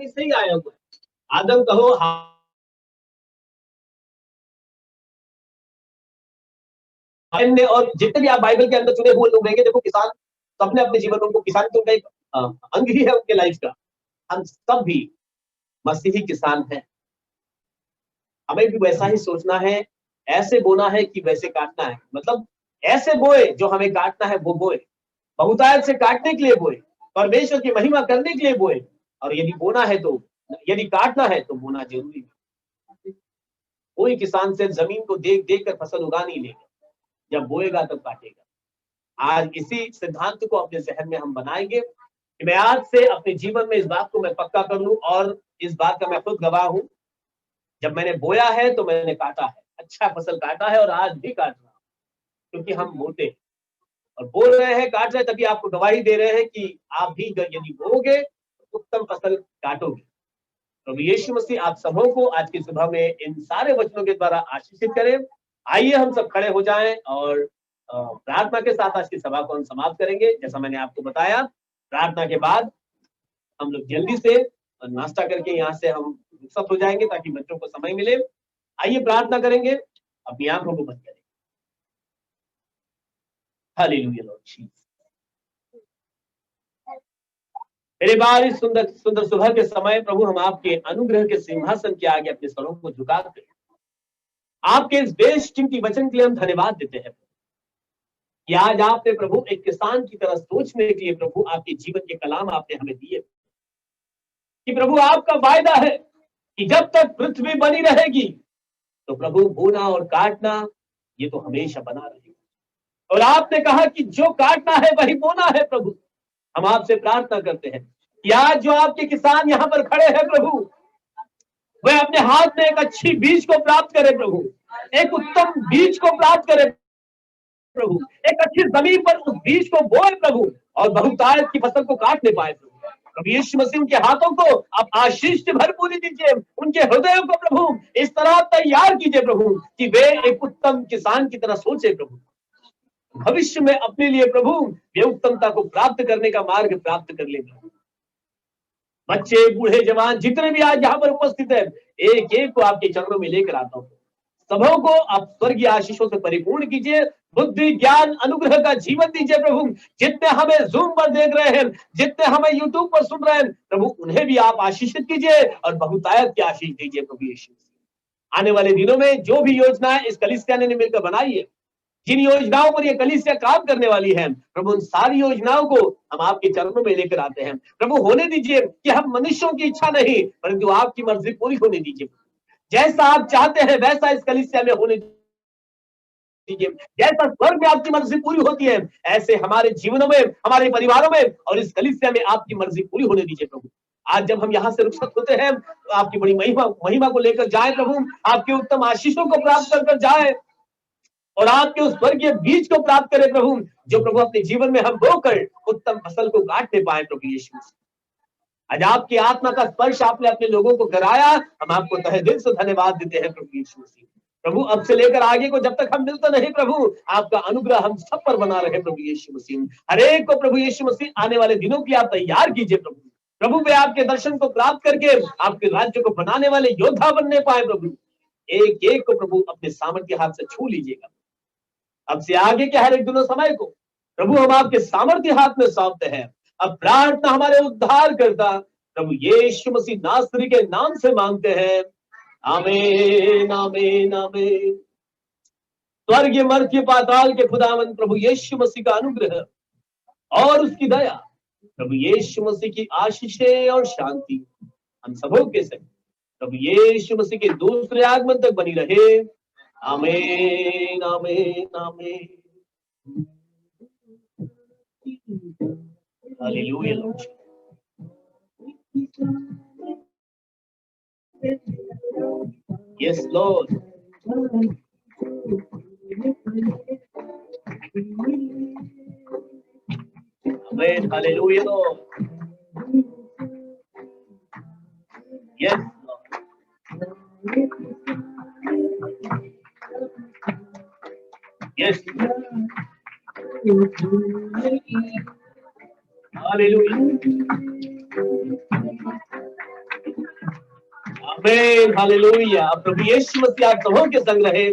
आसानी से ही आया हुआ है। आदम कहो ने, और जितने भी आप बाइबल के अंदर चुने हुए लोग रहेंगे, देखो किसान तो अपने अपने जीवन में उनको किसान तो उनका एक अंग ही है उनके लाइफ का। हम सब भी मसीही किसान हैं। हमें भी वैसा ही सोचना है, ऐसे बोना है कि वैसे काटना है। मतलब ऐसे बोए जो हमें काटना है वो बोए, बहुतायत से काटने के लिए बोए, परमेश्वर की महिमा करने के लिए बोए। और यदि बोना है तो, यदि काटना है तो बोना जरूरी है। कोई किसान से जमीन को देख देख कर फसल उगा नहीं लेगा, जब बोएगा तब काटेगा। आज इसी सिद्धांत को अपने जहन में हम बनाएंगे कि मैं आज से अपने जीवन में इस बात को मैं पक्का कर लूं, और इस बात का मैं खुद गवाह हूं। जब मैंने बोया है तो मैंने काटा है, अच्छा फसल काटा है और आज भी काट रहा हूं, क्योंकि हम बोते हैं और बोल रहे हैं, काट रहे हैं, तभी आपको गवाही दे रहे हैं कि आप भी यदि बोओगे तो उत्तम फसल काटोगे। प्रभु यीशु मसीह आप सबों को आज की सुबह में इन सारे वचनों के द्वारा आशीषित करें। आइए हम सब खड़े हो जाएं और प्रार्थना के साथ आज की सभा को हम समाप्त करेंगे। जैसा मैंने आपको बताया, प्रार्थना के बाद हम लोग जल्दी से नाश्ता करके यहाँ से हम रुखसत हो जाएंगे ताकि बच्चों को समय मिले। आइए प्रार्थना करेंगे, अपनी आंखों को बंद करें। Hallelujah lord Jesus. मेरे बार इस सुंदर सुंदर सुबह के समय प्रभु हम आपके अनुग्रह के सिंहासन के आगे अपने सरों को झुकाते हैं। आपके इस बेशकीमती वचन के लिए हम धन्यवाद देते हैं कि आज आपने प्रभु एक किसान की तरह सोचने के लिए प्रभु आपके जीवन के कलाम आपने हमें दिए, कि प्रभु आपका वायदा है कि जब तक पृथ्वी बनी रहेगी तो प्रभु बोना और काटना ये तो हमेशा बना रहेगा। और आपने कहा कि जो काटना है वही बोना है। प्रभु हम आपसे प्रार्थना करते हैं कि आज जो आपके किसान यहाँ पर खड़े हैं प्रभु, वह अपने हाथ में एक अच्छी बीज को प्राप्त करे प्रभु, एक उत्तम बीज को प्राप्त करे प्रभु, एक अच्छी जमीन पर उस बीज को बोए प्रभु, और बहुतायत की फसल को काटने पाए प्रभु। प्रभु यीशु मसीह उनके हाथों को आप आशीष से भरपूरी दीजिए, उनके हृदयों को प्रभु इस तरह तैयार कीजिए प्रभु कि वे एक उत्तम किसान की तरह सोचे प्रभु, भविष्य में अपने लिए प्रभु वे उत्तमता को प्राप्त करने का मार्ग प्राप्त कर ले प्रभु। बच्चे, बूढ़े, जवान जितने भी आज यहाँ पर उपस्थित है, एक एक को आपके चरणों में लेकर आता हूँ। सबों को आप स्वर्गीय आशीषों से परिपूर्ण कीजिए, बुद्धि, ज्ञान, अनुग्रह का जीवन दीजिए प्रभु। जितने हमें जूम पर देख रहे हैं, जितने हमें यूट्यूब पर सुन रहे हैं प्रभु, उन्हें भी आप आशीषित कीजिए और बहुतायत की आशीष दीजिए प्रभु यीशु। आने वाले दिनों में जो भी योजनाएं इस कलीसिया ने मिलकर बनाई है, जिन योजनाओं पर यह कलीसिया काम करने वाली है प्रभु, उन सारी योजनाओं को हम आपके चरणों में लेकर आते हैं प्रभु। होने दीजिए कि हम मनुष्यों की इच्छा नहीं परंतु आपकी मर्जी पूरी होने दीजिए। जैसा आप चाहते हैं वैसा इस कलीसिया में होने दीजिए। जैसा स्वर्ग में आपकी मर्जी पूरी होती है, ऐसे हमारे जीवनों में, हमारे परिवारों में और इस कलीसिया में आपकी मर्जी पूरी होने दीजिए प्रभु। आज जब हम यहाँ से रुखसत होते हैं तो आपकी बड़ी महिमा को लेकर जाए प्रभु, आपके उत्तम आशीषों को प्राप्त कर जाए और आपके उस स्वर्गीय बीज को प्राप्त करें प्रभु, जो प्रभु अपने जीवन में हम बोकर उत्तम फसल को काटने पाए प्रभु यीशु। आज आपकी आत्मा का स्पर्श आपने अपने लोगों को कराया, हम आपको तहे दिल से धन्यवाद देते हैं प्रभु यीशु मसीह। प्रभु अब से लेकर आगे को जब तक हम मिलते नहीं प्रभु, आपका अनुग्रह हम सब पर बना रहे प्रभु यीशु मसीह। हर एक को प्रभु यीशु मसीह आने वाले दिनों के लिए आप तैयार कीजिए प्रभु। प्रभु वे आपके दर्शन को प्राप्त करके आपके राज्य को बनाने वाले योद्धा बनने पाए प्रभु। एक एक को प्रभु अपने सामर्थ्य हाथ से छू लीजिएगा। अब से आगे के हर एक दिनों समय को प्रभु हम आपके सामर्थ्य हाथ में सौंपते हैं। अब प्रार्थना हमारे उद्धार करता प्रभु यीशु मसीह नासरी के नाम से मांगते हैं, आमीन आमीन आमीन। स्वर्गीय मर्त्य पाताल के खुदावंद प्रभु यीशु मसीह का अनुग्रह और उसकी दया, प्रभु यीशु मसीह की आशीषें और शांति हम सबों के संग प्रभु यीशु मसीह के दूसरे आगमन तक बनी रहे। आमीन आमीन आमीन। Hallelujah lord. Yes lord. आमीन। Hallelujah lord. Yes Yes. Hallelujah. आमीन हालेलुया। प्रभु यीशु मसीह आप सबों के संग रहे।